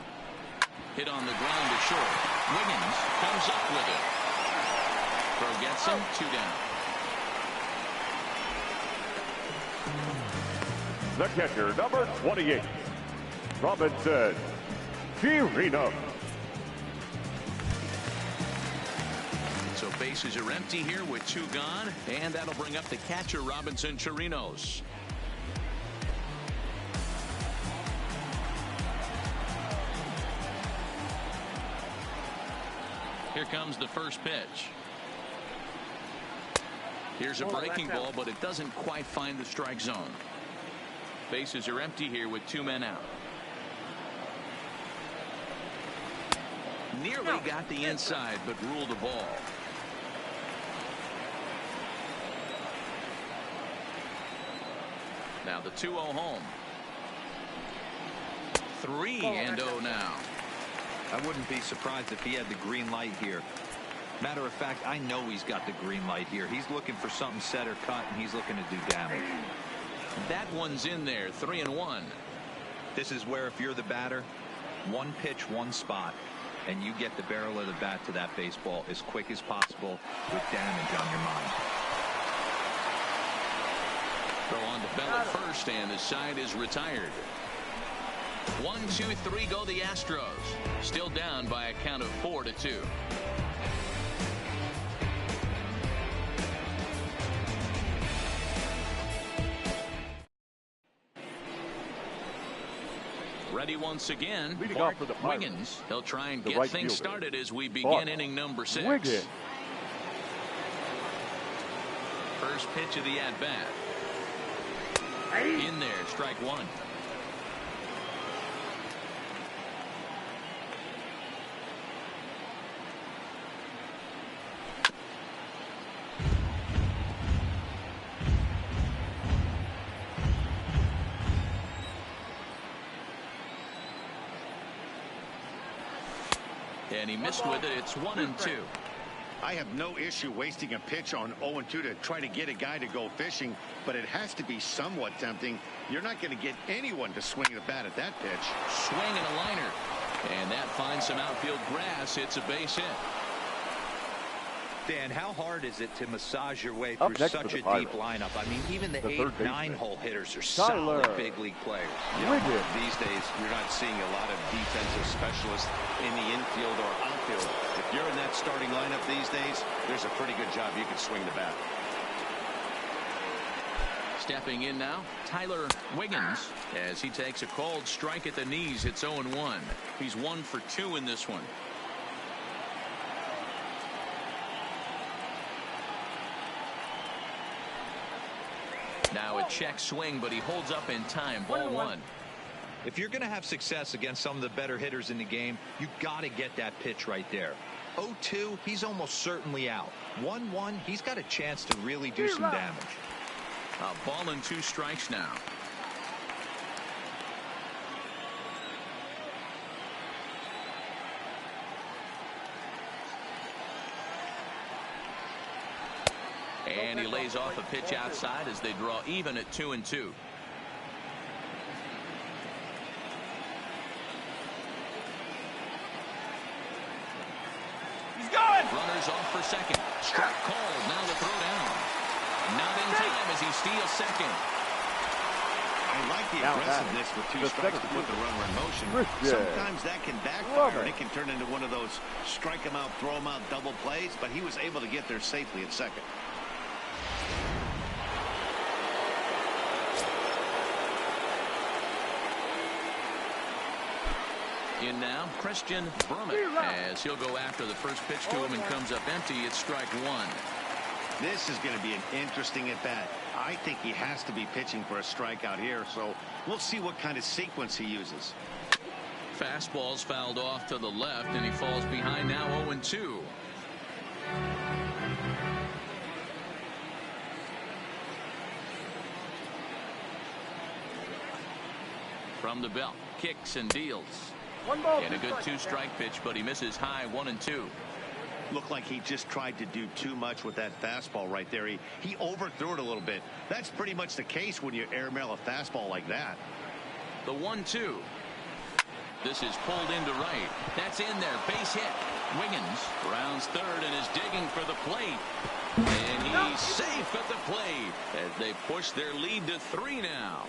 Hit on the ground to short. Wiggins comes up with it. Throw gets him. 2 down. The catcher, number 28. Robinson Chirinos. So bases are empty here with 2 gone, and that'll bring up the catcher, Robinson Chirinos. Here comes the first pitch. Here's a breaking ball, but it doesn't quite find the strike zone. Bases are empty here with 2 men out. Nearly got the inside, but ruled the ball. Now the 2-0 home. 3-0 now. I wouldn't be surprised if he had the green light here. Matter of fact, I know he's got the green light here. He's looking for something set or cut, and he's looking to do damage. That one's in there, 3-1. This is where if you're the batter, one pitch, one spot, and you get the barrel of the bat to that baseball as quick as possible with damage on your mind. Throw on to Bell at first, and the side is retired. 1, 2, 3 go the Astros. Still down by a count of 4-2. Ready once again. Leading off for the Pirates. Wiggins. He'll try and The get right things fielder. started as we begin inning number 6. Wiggins. First pitch of the at-bat. In there, strike one. And he missed with it. It's 1-2. I have no issue wasting a pitch on 0-2 to try to get a guy to go fishing, but it has to be somewhat tempting. You're not going to get anyone to swing the bat at that pitch. Swing and a liner. And that finds some outfield grass. It's a base hit. Dan, how hard is it to massage your way through next such for a the deep lineup? I mean, even the 8, third baseman. 9-hole hitters are Tyler solid big league players. Wiggins. These days, you're not seeing a lot of defensive specialists in the infield or outfield. If you're in that starting lineup these days, there's a pretty good job you can swing the bat. Stepping in now, Tyler Wiggins, as he takes a called strike at the knees. It's 0-1. He's 1 for 2 in this one. Now a check swing, but he holds up in time. Ball 1. If you're going to have success against some of the better hitters in the game, you got to get that pitch right there. 0-2, he's almost certainly out. 1-1, he's got a chance to really do some damage. A ball and 2 strikes now. And he lays off a pitch outside as they draw even at 2-2. He's going. Runners off for second. Strike called. Now the throw down. Not in time as he steals second. I like the Now aggressiveness with 2 the strikes to second put the runner in motion. Christian. Sometimes that can backfire, and it can turn into one of those strike him out, throw him out double plays, but he was able to get there safely at second. In now, Christian Brummett, as he'll go after the first pitch to him and comes up empty. It's strike 1. This is going to be an interesting at-bat. I think he has to be pitching for a strikeout here, so we'll see what kind of sequence he uses. Fastball's fouled off to the left, and he falls behind now 0-2. From the belt, kicks and deals. 1 ball. And a good 2-strike pitch, but he misses high 1-2. Looked like he just tried to do too much with that fastball right there. He overthrew it a little bit. That's pretty much the case when you airmail a fastball like that. The 1-2. This is pulled into right. That's in there. Base hit. Wiggins rounds third and is digging for the plate. And he's safe at the plate as they push their lead to 3 now.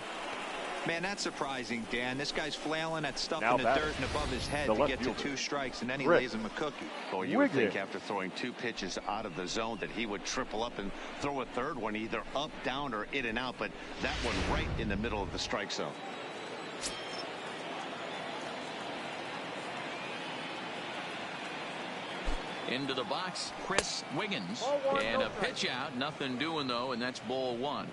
Man, that's surprising, Dan. This guy's flailing at stuff Now in the batter. dirt and above his head The to left get to fielder. 2 strikes, and then he Rick. lays him a cookie. Boy, you would think Wiggins. after throwing 2 pitches out of the zone that he would triple up and throw a third one either up, down, or in and out, but that one right in the middle of the strike zone. Into the box, Chris Wiggins. Ball 1, And no a pitch out. Nothing doing, though, and that's ball 1.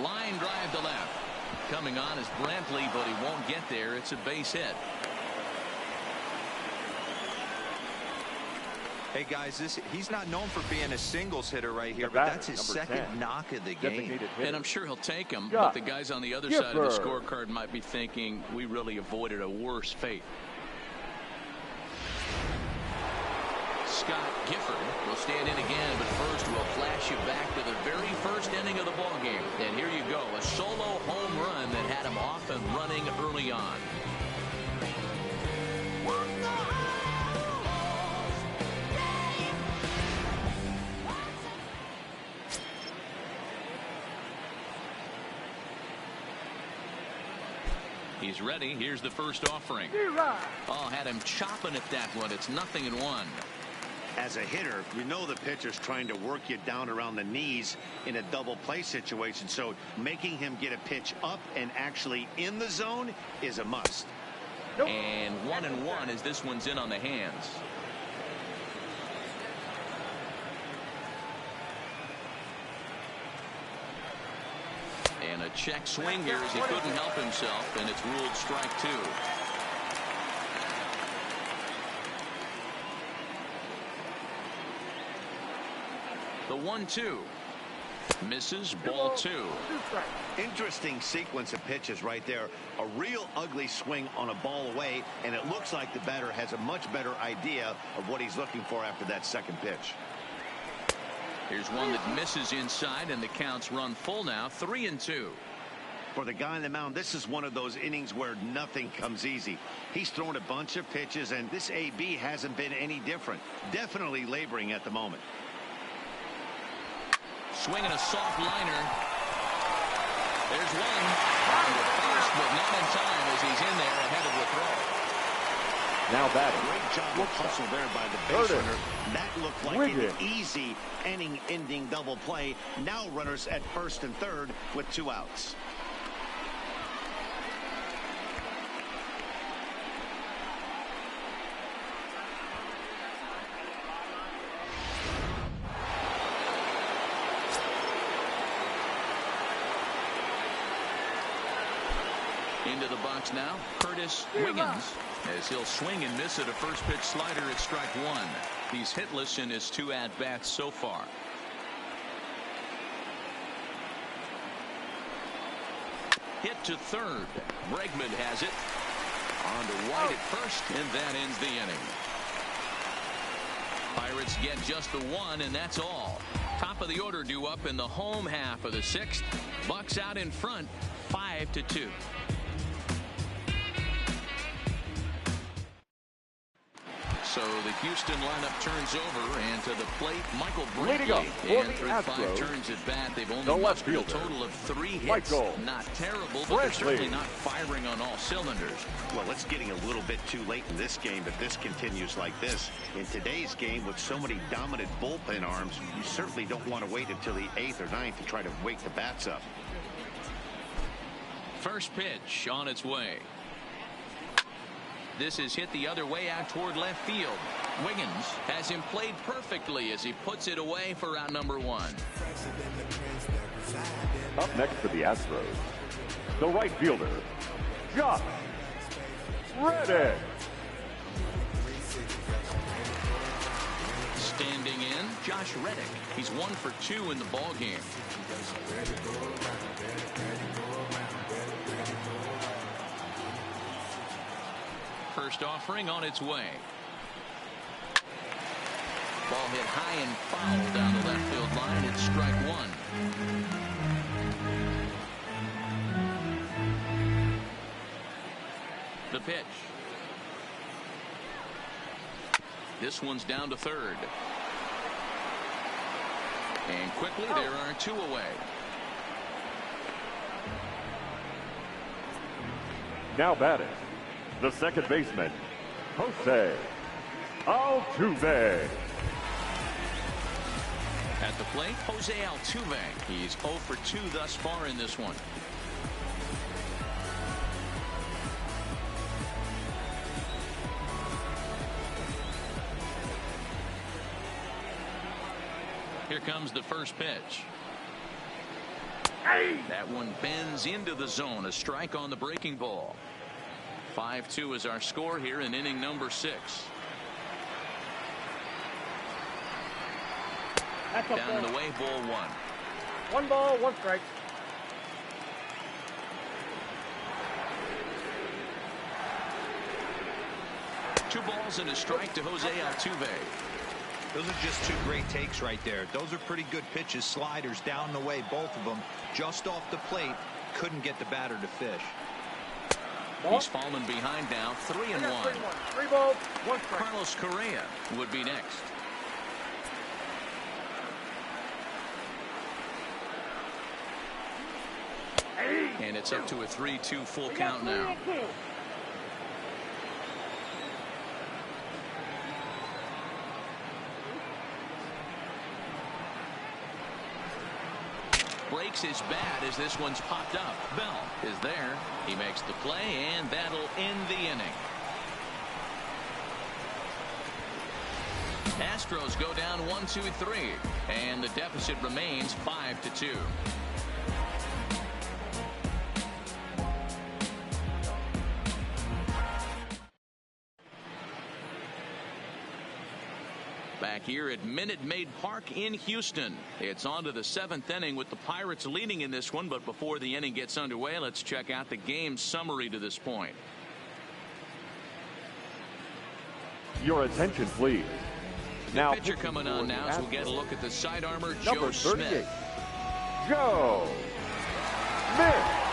Line drive to left. Coming on is Brantley, but he won't get there. It's a base hit. Hey guys, he's not known for being a singles hitter right here, but that's his second knock of the game. And I'm sure he'll take him, but the guys on the other side of the scorecard might be thinking we really avoided a worse fate. Scott Gifford will stand in again, but first we'll flash you back to the very first inning of the ball game. And here you go, a solo home run that had him off and running early on. He's ready. Here's the first offering. Oh, had him chopping at that one. It's 0-1. As a hitter, you know the pitcher's trying to work you down around the knees in a double play situation. So making him get a pitch up and actually in the zone is a must. And 1-1 as this one's in on the hands. And a check swing here as he couldn't help himself, and it's ruled strike 2. The 1-2 misses, ball 2. Interesting sequence of pitches right there. A real ugly swing on a ball away, and it looks like the batter has a much better idea of what he's looking for after that second pitch. Here's one that misses inside, and the count's run full now, 3-2. For the guy on the mound, this is one of those innings where nothing comes easy. He's thrown a bunch of pitches, and this AB hasn't been any different. Definitely laboring at the moment. Swinging a soft liner. There's one. On the first, but not in time as he's in there ahead of the throw. Now batting. Great job of hustle there by the base runner. That looked like an easy inning-ending double play. Now runners at first and third with 2 outs. Into the box now, Curtis Wiggins, as he'll swing and miss at a first pitch slider at strike 1. He's hitless in his 2 at-bats so far. Hit to third. Bregman has it. On to White at first, and that ends the inning. Pirates get just the 1, and that's all. Top of the order due up in the home half of the 6th. Bucks out in front, 5-2. So the Houston lineup turns over, and to the plate, Michael Brantley. And through 5 turns at bat, they've only mustered a total of 3 hits. Not terrible, but they're certainly not firing on all cylinders. Well, it's getting a little bit too late in this game if this continues like this. In today's game, with so many dominant bullpen arms, you certainly don't want to wait until the 8th or 9th to try to wake the bats up. First pitch on its way. This is hit the other way out toward left field. Wiggins has him played perfectly as he puts it away for out number 1. Up next for the Astros, the right fielder, Josh Reddick. Standing in, Josh Reddick. He's 1 for 2 in the ball game. First offering on its way. Ball hit high and foul down the left field line. It's strike 1. The pitch. This one's down to third. And quickly there are 2 away. Now batting, the second baseman, Jose Altuve. At the plate, Jose Altuve. He's 0 for 2 thus far in this one. Here comes the first pitch. That one bends into the zone. A strike on the breaking ball. 5-2 is our score here in inning number 6. Down and away, ball 1. 1 ball, 1 strike. Two balls and a strike to Jose Altuve. Those are just two great takes right there. Those are pretty good pitches. Sliders down the way, both of them. Just off the plate. Couldn't get the batter to fish. He's fallen behind now, 3-1. 3 balls, 1 strike. Carlos Correa would be next. And it's up to a 3-2 full count now. Breaks his bat as this one's popped up. Bell is there. He makes the play, and that'll end the inning. Astros go down 1-2-3, and the deficit remains 5-2. Back here at Minute Maid Park in Houston. It's on to the 7th inning with the Pirates leading in this one. But before the inning gets underway, let's check out the game summary to this point. Your attention, please. The pitcher coming on now, so we'll get a look at the side armor, Joe Smith. Joe Smith.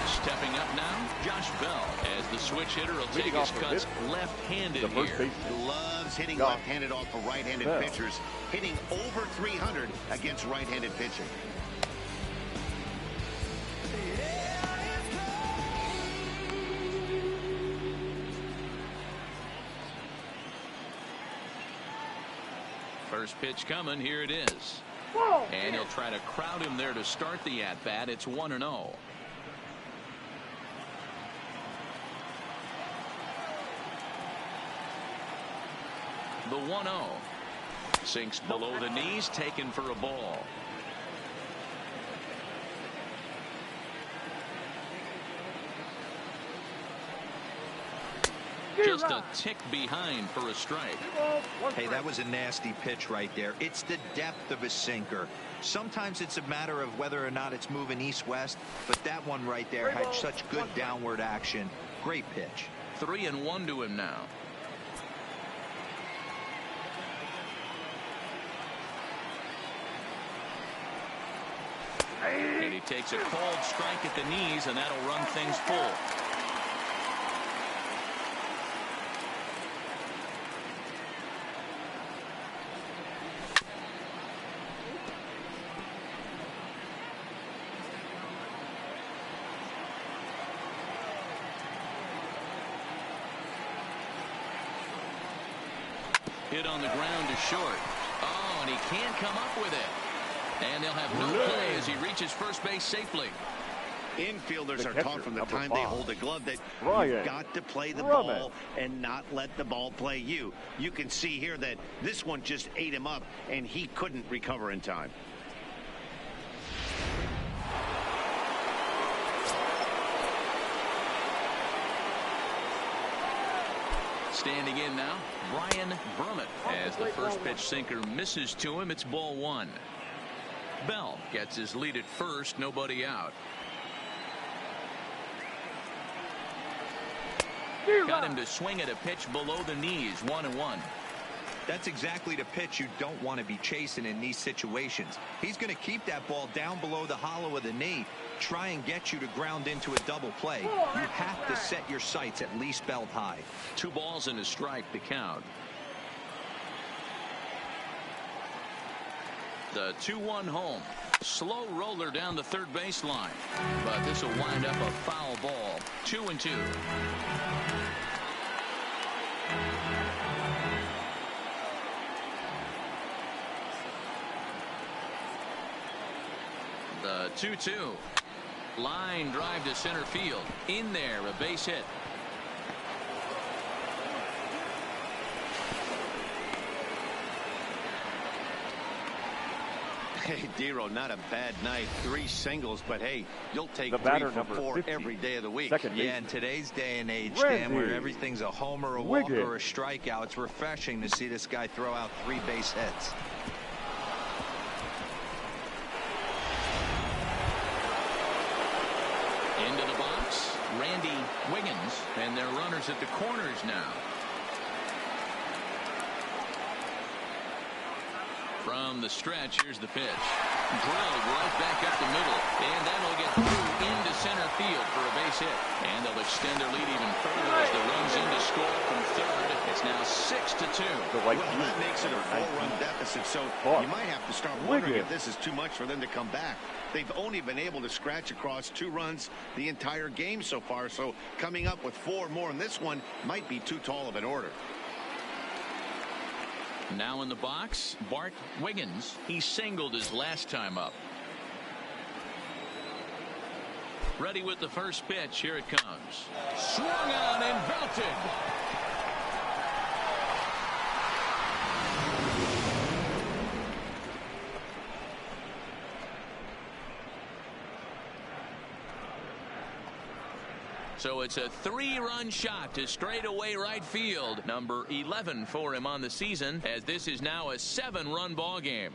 Stepping up now, Josh Bell, as the switch hitter will take his cuts left-handed here. Loves hitting left-handed off of right-handed pitchers, hitting over 300 against right-handed pitching. First pitch coming, here it is. And he'll try to crowd him there to start the at-bat. It's 1-0. The 1-0 sinks below the knees, taken for a ball. Just a tick behind for a strike. Hey, that was a nasty pitch right there. It's the depth of a sinker. Sometimes it's a matter of whether or not it's moving east-west, but that one right there had such good downward action. Great pitch. 3-1 to him now. And he takes a cold strike at the knees, and that'll run things full. Hit on the ground to short. Oh, and he can't come up with it. And they'll have no play as he reaches first base safely. Infielders are taught from the time they hold a glove that you've got to play the ball and not let the ball play you. You can see here that this one just ate him up, and he couldn't recover in time. Standing in now, Brian Brummett, as the first pitch sinker misses to him. It's ball 1. Bell gets his lead at first, nobody out. Got him to swing at a pitch below the knees, 1-1. That's exactly the pitch you don't want to be chasing in these situations. He's going to keep that ball down below the hollow of the knee, try and get you to ground into a double play. You have to set your sights at least belt high. 2 balls and a strike to count. The 2-1 home. Slow roller down the third baseline. But this will wind up a foul ball. 2-2. The 2-2. Line drive to center field. In there, a base hit. Hey, Dero, not a bad night. 3 singles, but hey, you'll take The 3 batter, for number 4 50, every day of the week. second Yeah, in today's day and age, Randy Dan, where everything's a homer, a walk, Wiggins. or a strikeout, it's refreshing to see this guy throw out 3 base hits. Into the box, Randy Wiggins, and their runners at the corners now. From the stretch, here's the pitch. Drilled right back up the middle, and that'll get through into center field for a base hit. And they'll extend their lead even further as the runs in to score from third. It's now 6-2. Well, that makes it a 4-run deficit, so you might have to start wondering if this is too much for them to come back. They've only been able to scratch across 2 runs the entire game so far, so coming up with 4 more in this one might be too tall of an order. Now in the box, Bart Wiggins. He singled his last time up. Ready with the first pitch. Here it comes. Swung on and belted. So it's a 3-run shot to straightaway right field. Number 11 for him on the season, as this is now a 7-run ball game.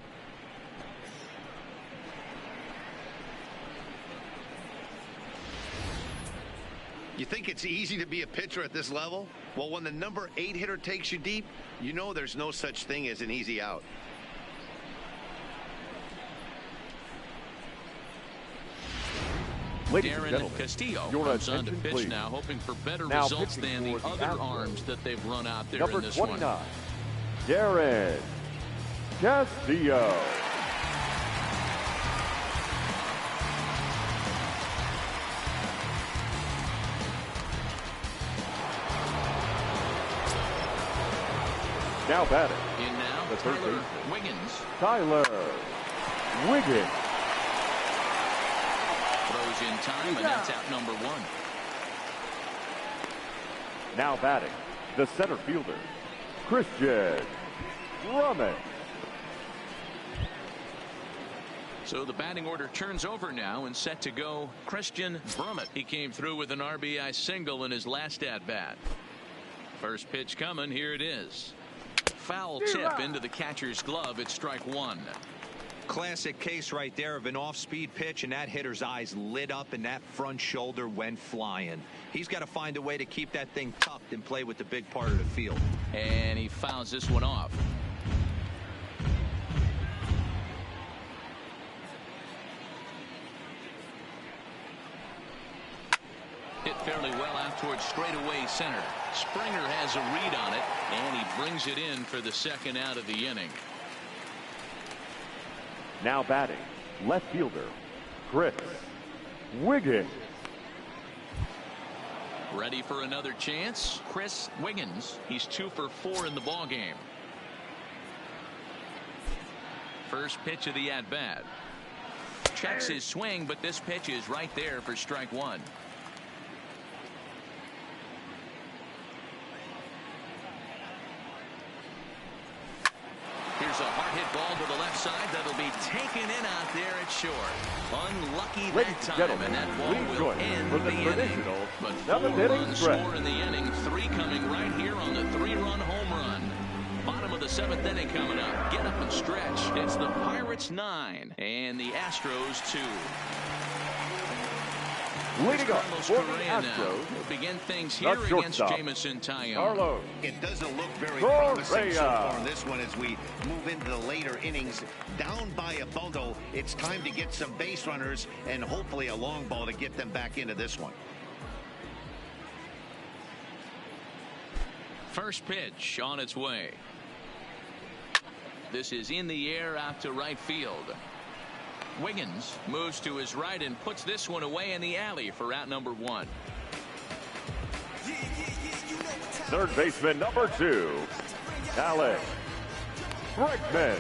You think it's easy to be a pitcher at this level? Well, when the number 8 hitter takes you deep, you know there's no such thing as an easy out. Darren Castillo comes on to pitch now, hoping for better results than the other arms that they've run out there in this one. Number 29, Darren Castillo. Now batting. In now, the third Tyler baseman, Wiggins. Tyler Wiggins. Throws in time, and that's out number 1. Now batting, the center fielder, Christian Drummond. So the batting order turns over now and set to go Christian Drummond. He came through with an RBI single in his last at-bat. First pitch coming, here it is. Foul tip into the catcher's glove. It's strike 1. Classic case right there of an off-speed pitch, and that hitter's eyes lit up and that front shoulder went flying. He's got to find a way to keep that thing tucked and play with the big part of the field. And he fouls this one off. Hit fairly well out towards straightaway center. Springer has a read on it, and he brings it in for the second out of the inning. Now batting, left fielder, Chris Wiggins. Ready for another chance, Chris Wiggins. He's 2 for 4 in the ball game. First pitch of the at-bat. Checks his swing, but this pitch is right there for strike 1. Here's a hard hit ball to the left side that'll be taken in out there at short. Unlucky that time, and that ball will end the inning. But 4 runs score in the inning, 3 coming right here on the 3-run home run. Bottom of the 7th inning coming up. Get up and stretch. It's the Pirates 9 and the Astros 2. Leading up for the Astros, will begin things here against Jamison Tyone. Carlos. It doesn't look very promising so far in this one as we move into the later innings. Down by a bundle, it's time to get some base runners and hopefully a long ball to get them back into this one. First pitch on its way. This is in the air out to right field. Wiggins moves to his right and puts this one away in the alley for out number 1. Third baseman number 2, Alex Bregman.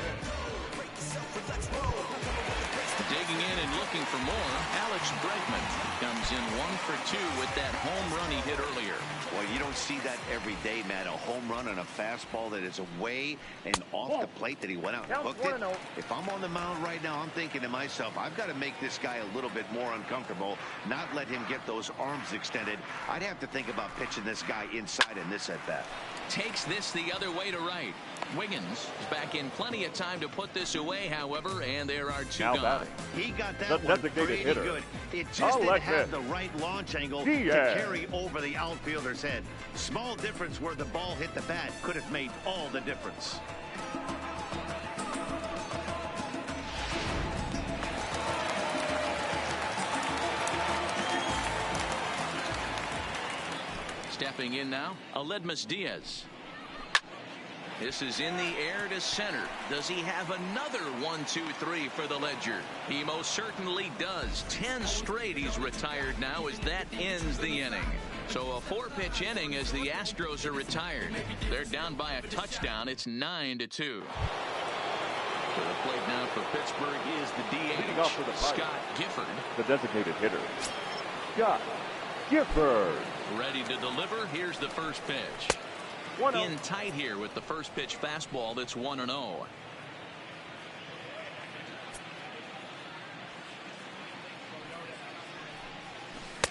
Digging in and looking for more, Alex Bregman comes in 1 for 2 with that home run he hit earlier. Well, you don't see that every day, Matt. A home run on a fastball that is away and off the plate that he went out and hooked it. If I'm on the mound right now, I'm thinking to myself, I've got to make this guy a little bit more uncomfortable, not let him get those arms extended. I'd have to think about pitching this guy inside in this at-bat. Takes this the other way to right. Wiggins is back in plenty of time to put this away, however, and there are 2 gone. He got that one pretty good. It just didn't have the right launch angle to carry over the outfielder's head. Small difference where the ball hit the bat could have made all the difference. Stepping in now, Aledmus Diaz. This is in the air to center. Does he have another 1, 2, 3 for the ledger? He most certainly does. 10 straight he's retired now as that ends the inning. So a 4-pitch inning as the Astros are retired. They're down by a touchdown. It's 9-2. To the plate now for Pittsburgh is the DH, Scott Gifford. The designated hitter, Scott Gifford. Ready to deliver. Here's the first pitch. In tight here with the first pitch fastball that's 1-0.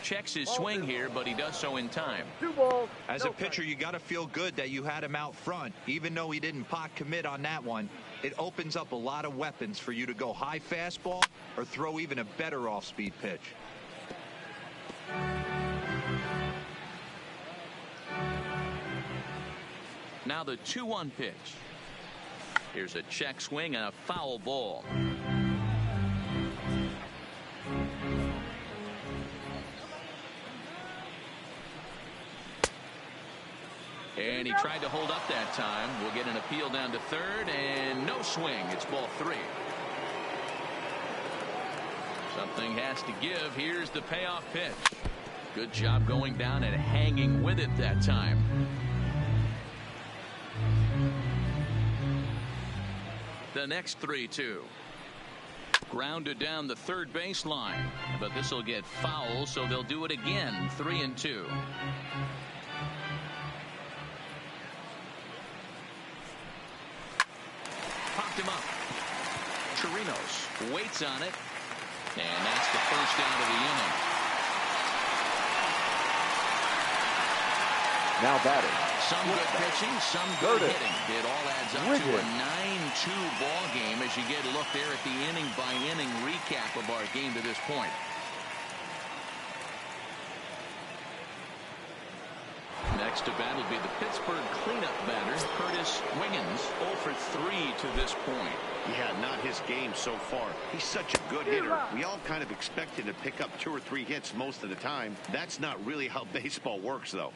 Checks his swing here, but he does so in time. 2 balls. As a pitcher, you got to feel good that you had him out front. Even though he didn't pot commit on that one, it opens up a lot of weapons for you to go high fastball or throw even a better off-speed pitch. Now the 2-1 pitch. Here's a check swing and a foul ball. And he tried to hold up that time. We'll get an appeal down to third, and no swing. It's ball 3. Something has to give. Here's the payoff pitch. Good job going down and hanging with it that time. The next 3-2. Grounded down the third baseline, but this will get foul, so they'll do it again. 3-2. Popped him up. Chirinos waits on it, and that's the first out of the inning. Now batting. Some good pitching, some good hitting. It all adds up to a 9-2 ball game as you get a look there at the inning-by-inning recap of our game to this point. Next to bat will be the Pittsburgh cleanup batter, Curtis Wiggins, 0 for 3 to this point. Yeah, not his game so far. He's such a good hitter. We all kind of expect him to pick up 2 or 3 hits most of the time. That's not really how baseball works, though.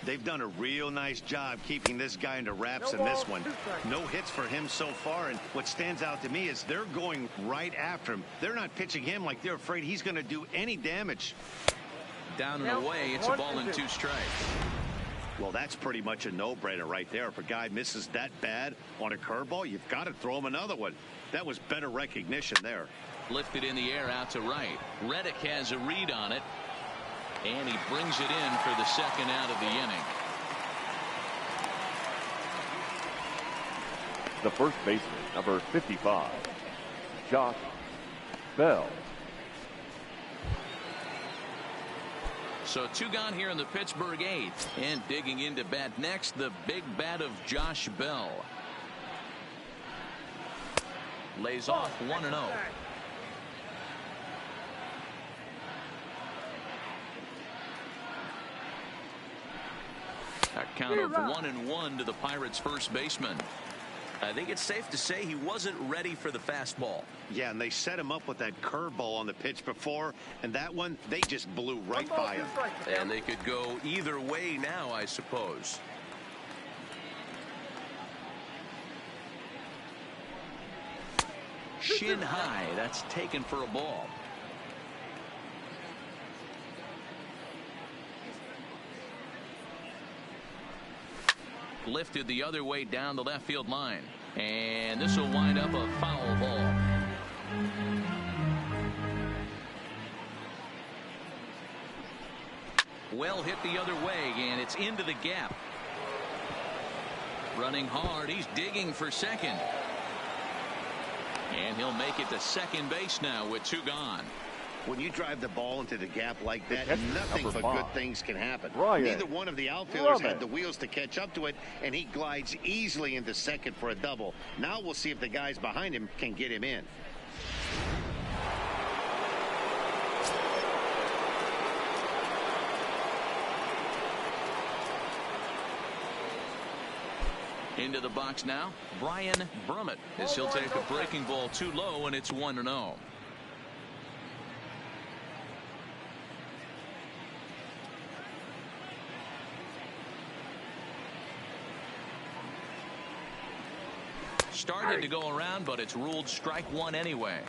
They've done a real nice job keeping this guy into wraps in this one. No hits for him so far, and what stands out to me is they're going right after him. They're not pitching him like they're afraid he's going to do any damage. Down and away, it's a ball and 2 strikes. Well, that's pretty much a no-brainer right there. If a guy misses that bad on a curveball, you've got to throw him another one. That was better recognition there. Lifted in the air out to right. Reddick has a read on it. And he brings it in for the second out of the inning. The first baseman, number 55, Josh Bell. So 2 gone here in the Pittsburgh 8th. And digging into bat next, the big bat of Josh Bell. Lays off 1-0. A count of 1-1 to the Pirates' first baseman. I think it's safe to say he wasn't ready for the fastball. Yeah, and they set him up with that curveball on the pitch before, and that one, they just blew right by him. And they could go either way now, I suppose. Shin high, that's taken for a ball. Lifted the other way down the left field line, and this will wind up a foul ball. Well hit the other way, and it's into the gap. Running hard, he's digging for second. And he'll make it to second base now with 2 gone. When you drive the ball into the gap like that, nothing but five. good things can happen. Ryan. Neither one of the outfielders had the wheels to catch up to it, and he glides easily into second for a double. Now we'll see if the guys behind him can get him in. Into the box now, Brian Brummett, as he'll take a breaking ball too low, and it's 1-0. Started to go around, but it's ruled strike 1 anyway.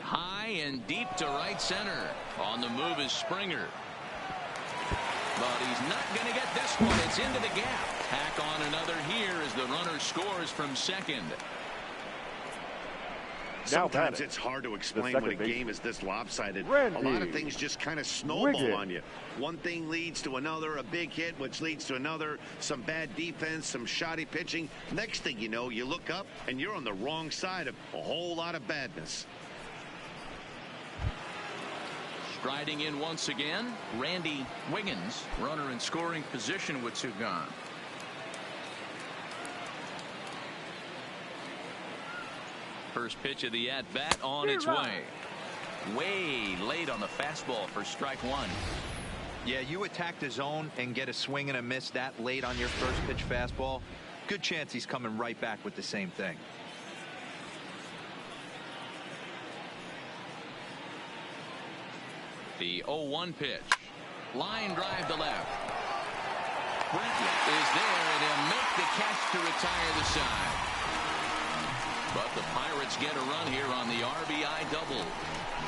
High and deep to right center. On the move is Springer. But he's not going to get this one. It's into the gap. Tack on another here as the runner scores from second. Sometimes it's hard to explain when a game is this lopsided. Randy. A lot of things just kind of snowball on you. One thing leads to another, a big hit, which leads to another, some bad defense, some shoddy pitching. Next thing you know, you look up and you're on the wrong side of a whole lot of badness. Striding in once again, Randy Wiggins, runner in scoring position with 2 gone. First pitch of the at-bat on its way. Way late on the fastball for strike 1. Yeah, you attack the zone and get a swing and a miss that late on your first pitch fastball. Good chance he's coming right back with the same thing. The 0-1 pitch. Line drive to left. Brent is there, and he'll make the catch to retire the side. But the Pirates get a run here on the RBI double.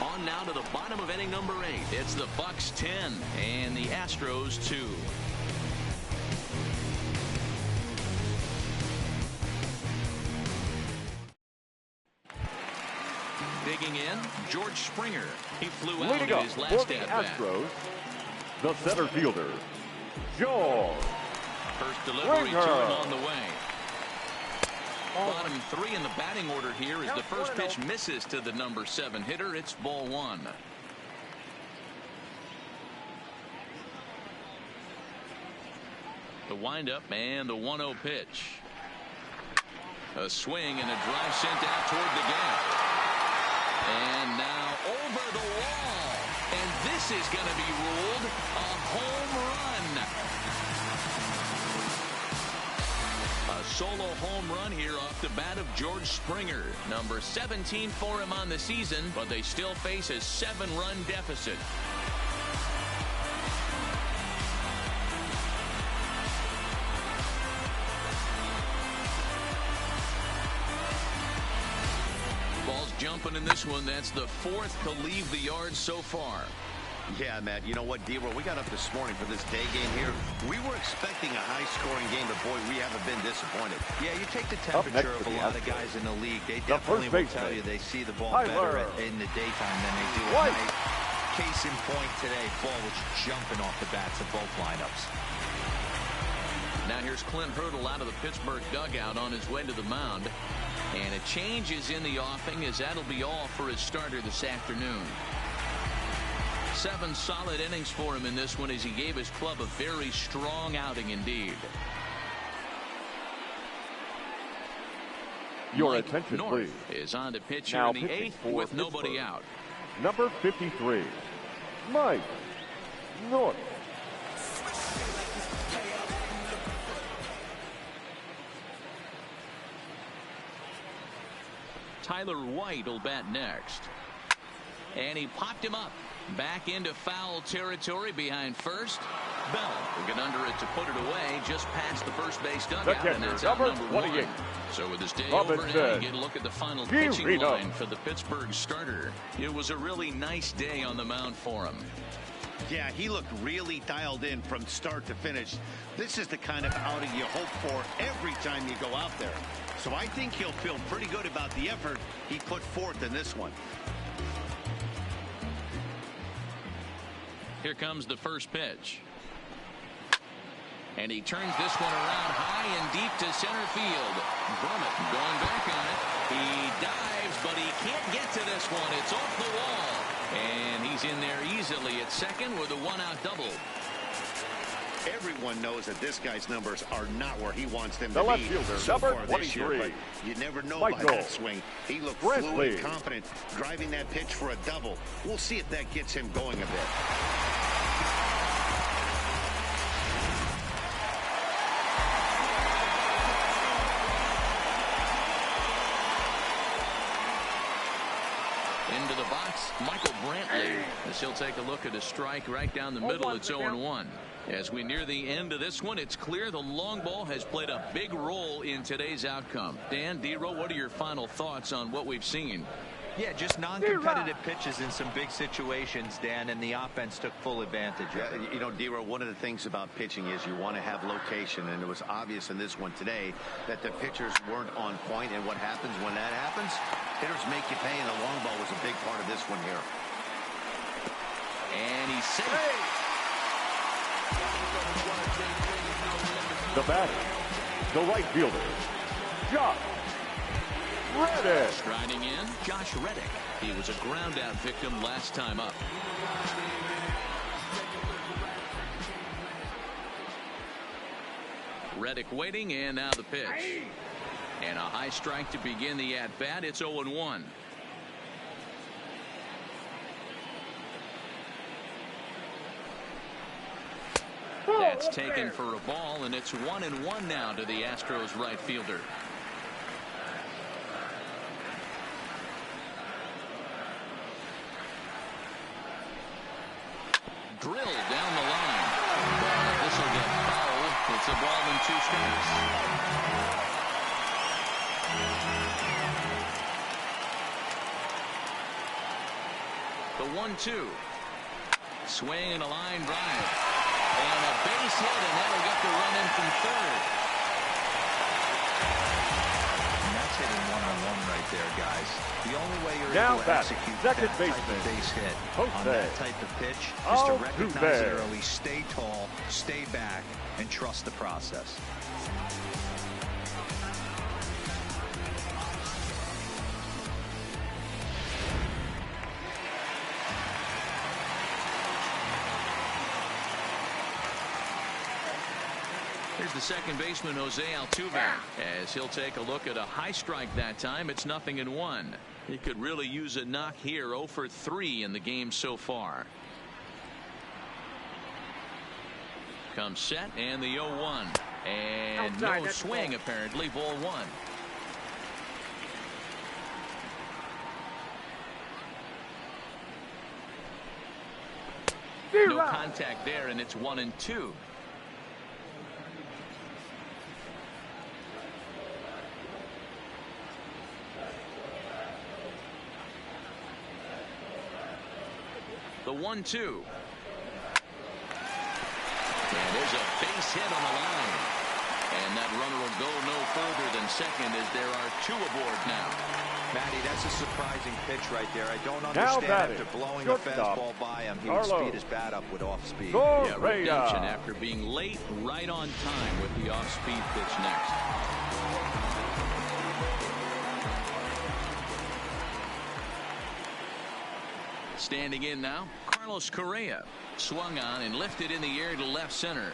On now to the bottom of inning number 8. It's the Bucks 10 and the Astros 2. Digging in, George Springer. He flew out in his last at-bat. Astros, the center fielder, George First delivery to him on the way. Bottom 3 in the batting order here as the first pitch misses to the number 7 hitter. It's ball 1. The windup and the 1-0 pitch. A swing and a drive sent out toward the gap. And now over the wall. And this is going to be ruled a home run. A solo home run here off the bat of George Springer. Number 17 for him on the season, but they still face a 7-run deficit. Ball's jumping in this one. That's the 4th to leave the yard so far. Yeah, Matt, you know what, D-Roll, we got up this morning for this day game here. We were expecting a high-scoring game, but, boy, we haven't been disappointed. Yeah, you take the temperature of a lot of the guys in the league. They definitely will tell you they see the ball better in the daytime than they do at night. Case in point today, ball was jumping off the bats of both lineups. Now here's Clint Hurdle out of the Pittsburgh dugout on his way to the mound. And a change is in the offing, as that'll be all for his starter this afternoon. 7 solid innings for him in this one as he gave his club a very strong outing indeed. Your Mike attention, North please. is on to pitch Now here in the 8th with nobody Pittsburgh. out. Number 53, Mike North. Tyler White will bat next. And he popped him up. Back into foul territory behind first. Bell will get under it to put it away just past the first base dugout, and that's out number 1. So with this day over now, you get a look at the final pitching line for the Pittsburgh starter. It was a really nice day on the mound for him. Yeah, he looked really dialed in from start to finish. This is the kind of outing you hope for every time you go out there. So I think he'll feel pretty good about the effort he put forth in this one. Here comes the first pitch. And he turns this one around high and deep to center field. Brummett going back on it. He dives, but he can't get to this one. It's off the wall. And he's in there easily at second with a one-out double. Everyone knows that this guy's numbers are not where he wants them The to left be fielder, so number far this year, 23. but you never know Michael by that swing. He looked fluid, Brantley. confident, driving that pitch for a double. We'll see if that gets him going a bit. Into the box, Michael Brantley, as he'll take a look at a strike right down the middle. It's 0-1. As we near the end of this one, it's clear the long ball has played a big role in today's outcome. Dan, D-Row, what are your final thoughts on what we've seen? Yeah, just non-competitive pitches in some big situations, Dan, and the offense took full advantage of it. You know, D-Row, one of the things about pitching is you want to have location, and it was obvious in this one today that the pitchers weren't on point, and what happens when that happens? Hitters make you pay, and the long ball was a big part of this one here. And he's safe. The batter, the right fielder, Josh Reddick. Striding in, Josh Reddick. He was a ground-out victim last time up. Reddick waiting, and now the pitch. And a high strike to begin the at-bat. It's 0-1. That's taken for a ball, and it's 1-1 now to the Astros right fielder. Drilled down the line. This will get foul. It's a ball and 2 strikes. The 1-2. Swing and a line drive. And a base hit, and that'll get the run in from third. And that's hitting one-on-one right there, guys. The only way you're Now able to batting, execute second that type baseman, of base hit Jose on that type of pitch is to recognize it Altuve. early, stay tall, stay back, and trust the process. Here's the second baseman, Jose Altuve, as he'll take a look at a high strike that time. It's 0-1. He could really use a knock here. 0 for 3 in the game so far. Comes set, and the 0-1. And Outside, no that's swing, ball. apparently. Ball 1. No contact there, and it's 1-2. The 1-2. And there's a base hit on the line. And that runner will go no further than second as there are 2 aboard now. Matty, that's a surprising pitch right there. I don't Now understand batting, after blowing a shortstop, fastball by him. He would Carlos. speed his bat up with off speed. Yeah, Correa. redemption after being late, right on time with the off-speed pitch next. Standing in now, Carlos Correa. Swung on and lifted in the air to left center.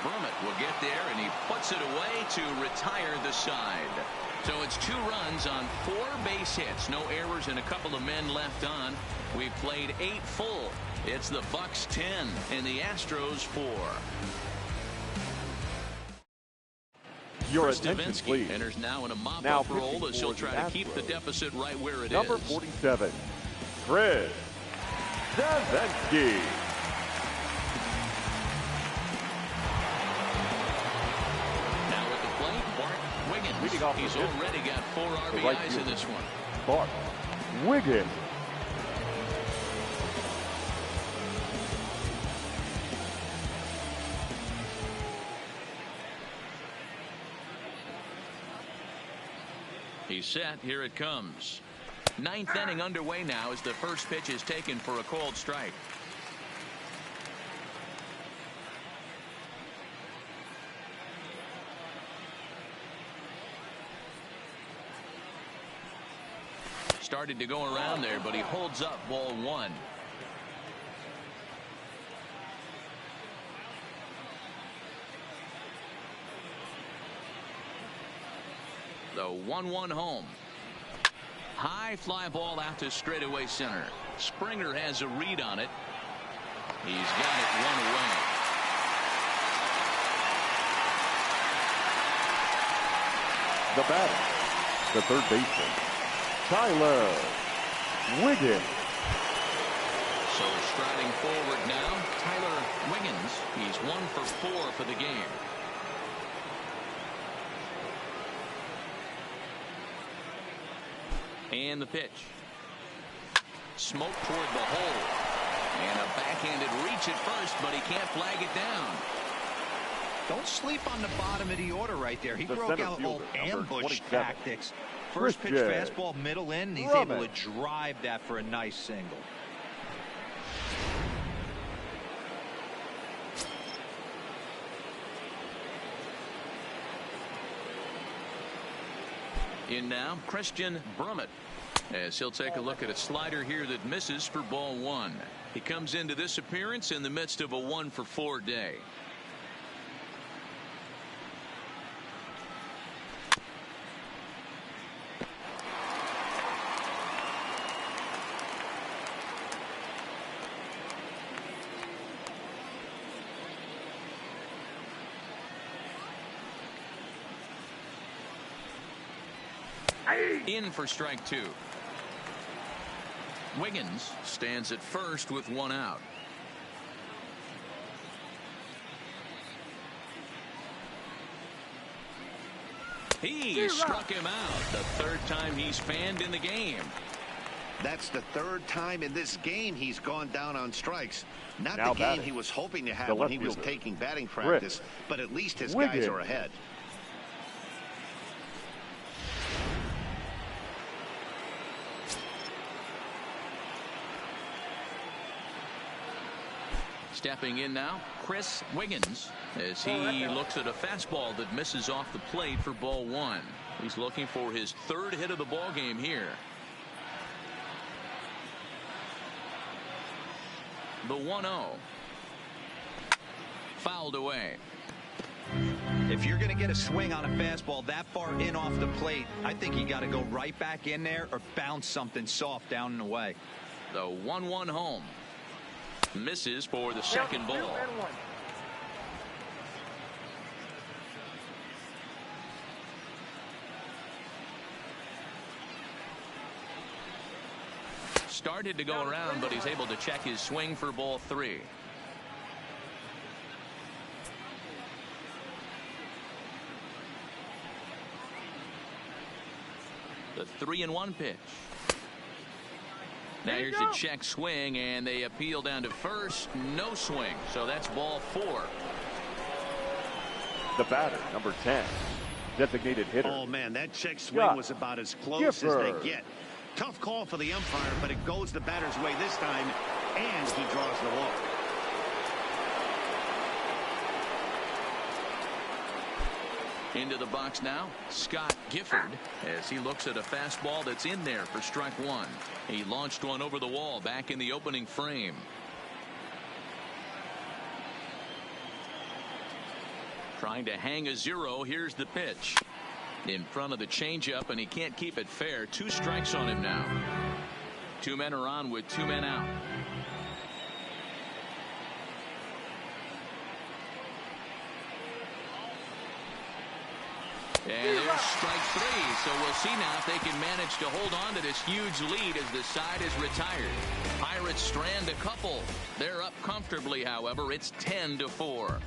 Brummett will get there, and he puts it away to retire the side. So it's 2 runs on 4 base hits. No errors and a couple of men left on. We've played 8 full. It's the Bucks 10 and the Astros 4. Your Chris attention, Davinsky please. enters now in a Now mop-up pitching role as for he'll the try to keep the Astros. deficit right where it Number is. 47, Chris Davinsky. Now at the plate, Bart Wiggins. Leading off He's the fifth, already got 4 the RBIs right in fielder. this one. Bart Wiggins. He's set. Here it comes. Ninth inning underway now as the first pitch is taken for a called strike. Started to go around there, but he holds up. Ball one. The 1-1 home. High fly ball out to straightaway center. Springer has a read on it. He's got it one away. The batter, the third baseman, Tyler Wiggins. So striding forward now, Tyler Wiggins. He's 1 for 4 for the game. And the pitch. Smoke toward the hole. And a backhanded reach at first, but he can't flag it down. Don't sleep on the bottom of the order right there. He broke out all ambush tactics. First pitch fastball, middle in. He's able to drive that for a nice single. In now, Christian Brummett, as he'll take a look at a slider here that misses for ball one. He comes into this appearance in the midst of a 1 for 4 day. In for strike 2. Wiggins stands at first with 1 out. He struck him out. The 3rd time he's fanned in the game. That's the 3rd time in this game he's gone down on strikes. Not now the game he was hoping to have when he was taking batting practice, but at least his guys are ahead. Stepping in now, Chris Wiggins, as he looks at a fastball that misses off the plate for ball one. He's looking for his 3rd hit of the ball game here. The 1-0. Fouled away. If you're going to get a swing on a fastball that far in off the plate, I think you got to go right back in there or bounce something soft down and away. The 1-1 home. Misses for the 2nd ball. Started to go around, but he's able to check his swing for ball 3. The 3-1 pitch. Now here's a check swing, and they appeal down to first. No swing, so that's ball 4. The batter, number 10, designated hitter. Oh, man, that check swing was about as close as they get. Tough call for the umpire, but it goes the batter's way this time, and he draws the walk. Into the box now, Scott Gifford, as he looks at a fastball that's in there for strike 1. He launched one over the wall back in the opening frame. Trying to hang a 0. Here's the pitch. In front of the changeup, and he can't keep it fair. 2 strikes on him now. 2 men are on with 2 men out. And there's strike 3. So we'll see now if they can manage to hold on to this huge lead as the side is retired. Pirates strand a couple. They're up comfortably, however. It's 10-4.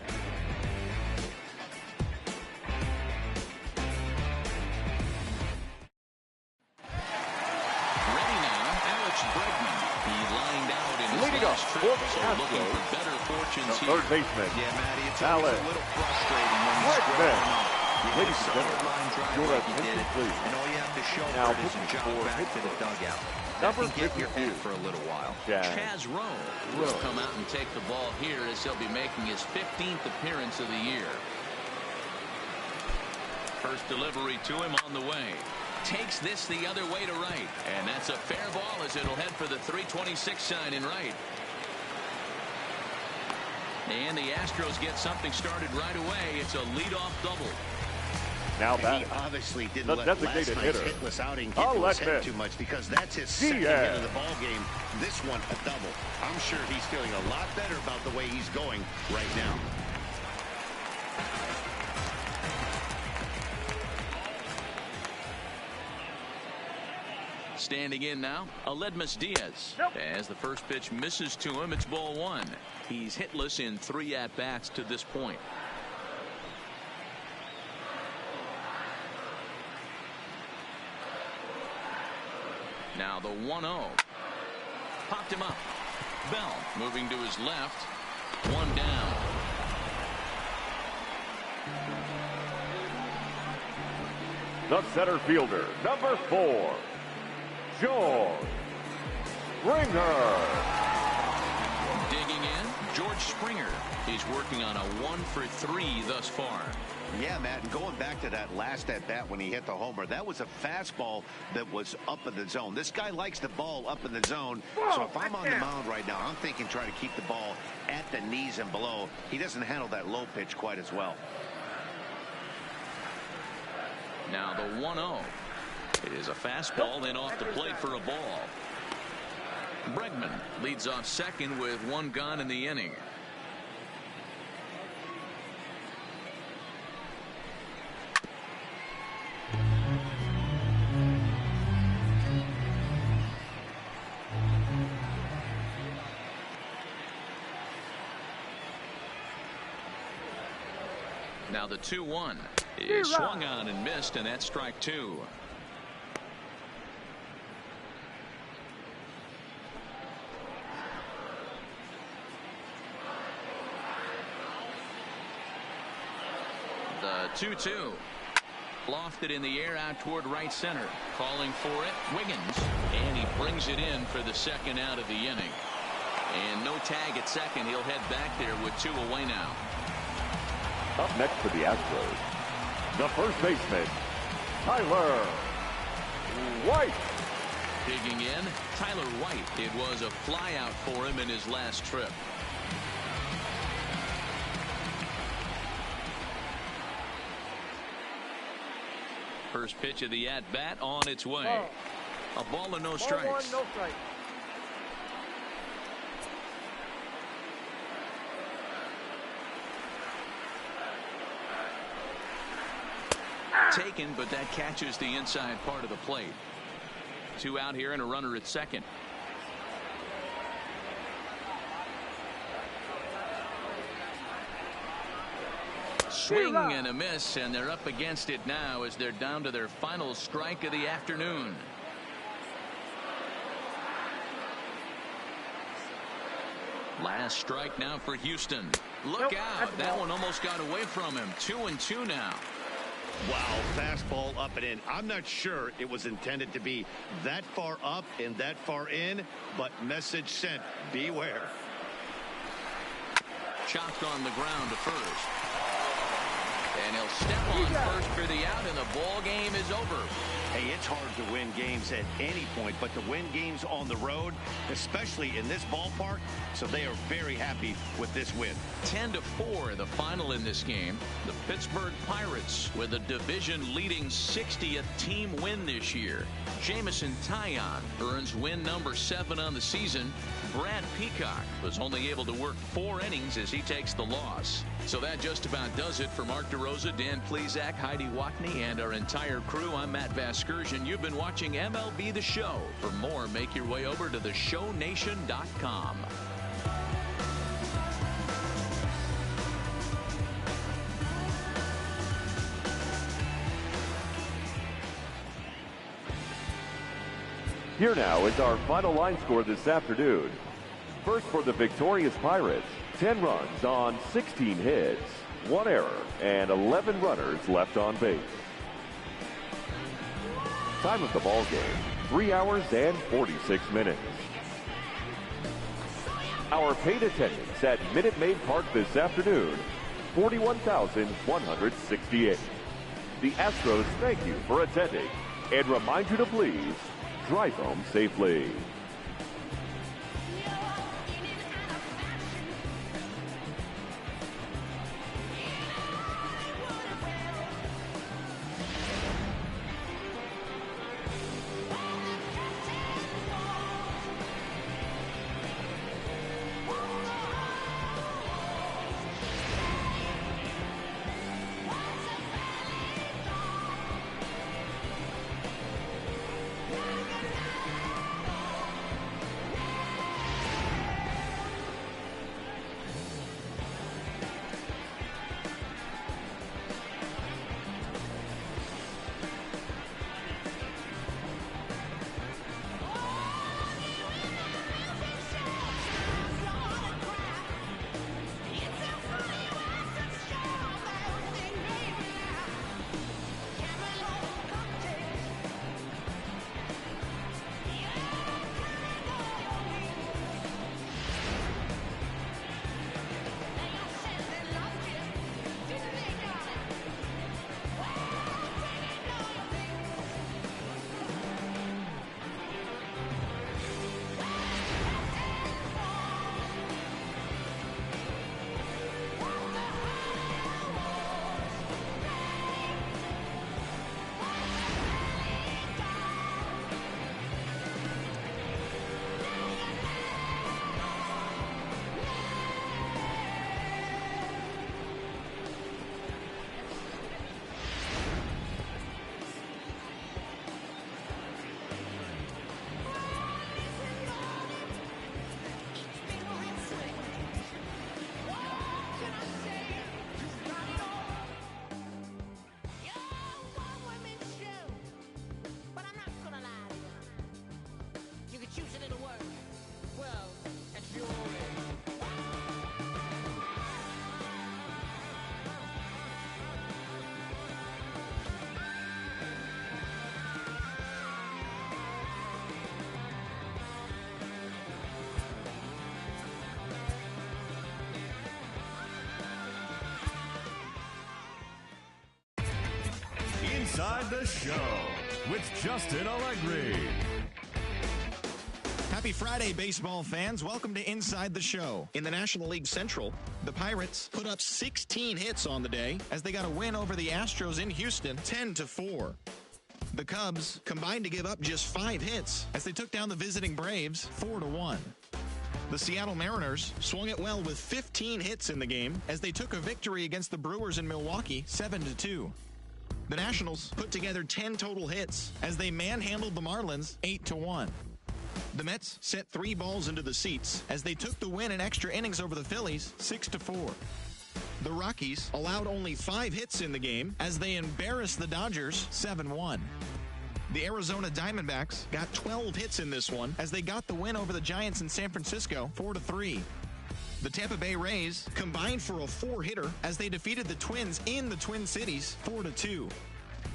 Looking for better fortunes here. Third baseman. Yeah, Matty, it's always a little frustrating when you square them up. Ladies and gentlemen, your attention please. And all you have to show Now, for it is a jog back to the dugout. Number That can get your 52. head for a little while. Chaz Rowe will come out and take the ball here as he'll be making his 15th appearance of the year. First delivery to him on the way. Takes this the other way to right. And that's a fair ball as it'll head for the 326 sign in right. And the Astros get something started right away. It's a leadoff double. Now He that obviously didn't the let last designated night's hitter, hitless outing get to his head Alecman too much, because that's his second Diaz. hit of the ball game. This one a double. I'm sure he's feeling a lot better about the way he's going right now. Standing in now, Aledmus Diaz. As the first pitch misses to him, it's ball one. He's hitless in 3 at-bats to this point. Now the 1-0. Popped him up. Bell moving to his left. One down. the center fielder, number 4, George Springer. Digging in, George Springer. He's working on a 1-for-3 thus far. Yeah, Matt, and going back to that last at-bat when he hit the homer, that was a fastball that was up in the zone. This guy likes the ball up in the zone, so if I'm on the mound right now, I'm thinking try to keep the ball at the knees and below. He doesn't handle that low pitch quite as well. Now the 1-0. It is a fastball in off the plate for a ball. Bregman leads off second with 1 gone in the inning. Now the 2-1 is swung on and missed, and that's strike 2. The 2-2. Lofted in the air out toward right center. Calling for it, Wiggins. And he brings it in for the second out of the inning. And no tag at second. He'll head back there with 2 away now. Up next for the Astros, the first baseman, Tyler White. Digging in, Tyler White. It was a flyout for him in his last trip. First pitch of the at-bat on its way. A ball and no strikes. Ball 1, no strike. Taken, but that catches the inside part of the plate. 2 out here and a runner at second. Swing and a miss, and they're up against it now as they're down to their final strike of the afternoon. Last strike now for Houston. Look out. That one almost got away from him. 2-2 now. Wow, fastball up and in. I'm not sure it was intended to be that far up and that far in, but message sent. Beware. Chopped on the ground to first. And he'll step on first for the out, and the ball game is over. Hey, it's hard to win games at any point, but to win games on the road, especially in this ballpark, so they are very happy with this win. 10-4 the final in this game. The Pittsburgh Pirates with a division-leading 60th team win this year. Jamison Taillon earns win number 7 on the season. Brad Peacock was only able to work 4 innings as he takes the loss. So that just about does it for Mark DeRosa, Dan Plesac, Heidi Watney, and our entire crew. I'm Matt Vasgersian. You've been watching MLB The Show. For more, make your way over to theshownation.com. Here now is our final line score this afternoon. First for the victorious Pirates, 10 runs on 16 hits, 1 error. and 11 runners left on base. Time of the ball game, 3 hours and 46 minutes. Our paid attendance at Minute Maid Park this afternoon, 41,168. The Astros thank you for attending and remind you to please drive home safely. Inside the Show with Justin Allegri. Happy Friday, baseball fans. Welcome to Inside the Show. In the National League Central, the Pirates put up 16 hits on the day as they got a win over the Astros in Houston, 10-4. The Cubs combined to give up just 5 hits as they took down the visiting Braves 4-1. The Seattle Mariners swung it well with 15 hits in the game as they took a victory against the Brewers in Milwaukee 7-2. The Nationals put together 10 total hits as they manhandled the Marlins 8-1. The Mets sent 3 balls into the seats as they took the win in extra innings over the Phillies 6-4. The Rockies allowed only 5 hits in the game as they embarrassed the Dodgers 7-1. The Arizona Diamondbacks got 12 hits in this one as they got the win over the Giants in San Francisco 4-3. The Tampa Bay Rays combined for a 4-hitter as they defeated the Twins in the Twin Cities 4-2.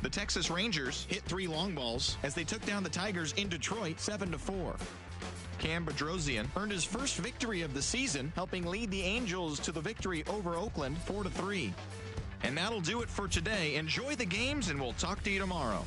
The Texas Rangers hit 3 long balls as they took down the Tigers in Detroit 7-4. Cam Bedrosian earned his first victory of the season, helping lead the Angels to the victory over Oakland 4-3. And that'll do it for today. Enjoy the games, and we'll talk to you tomorrow.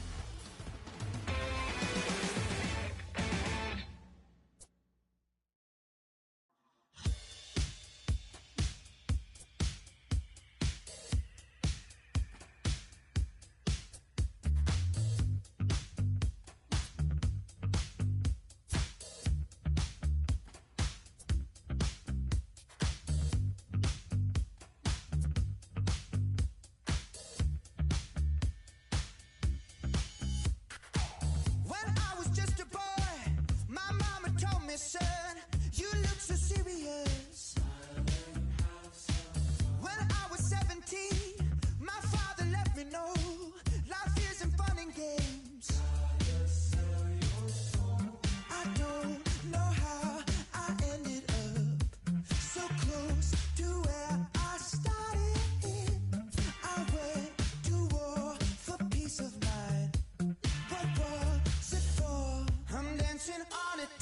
dancing on a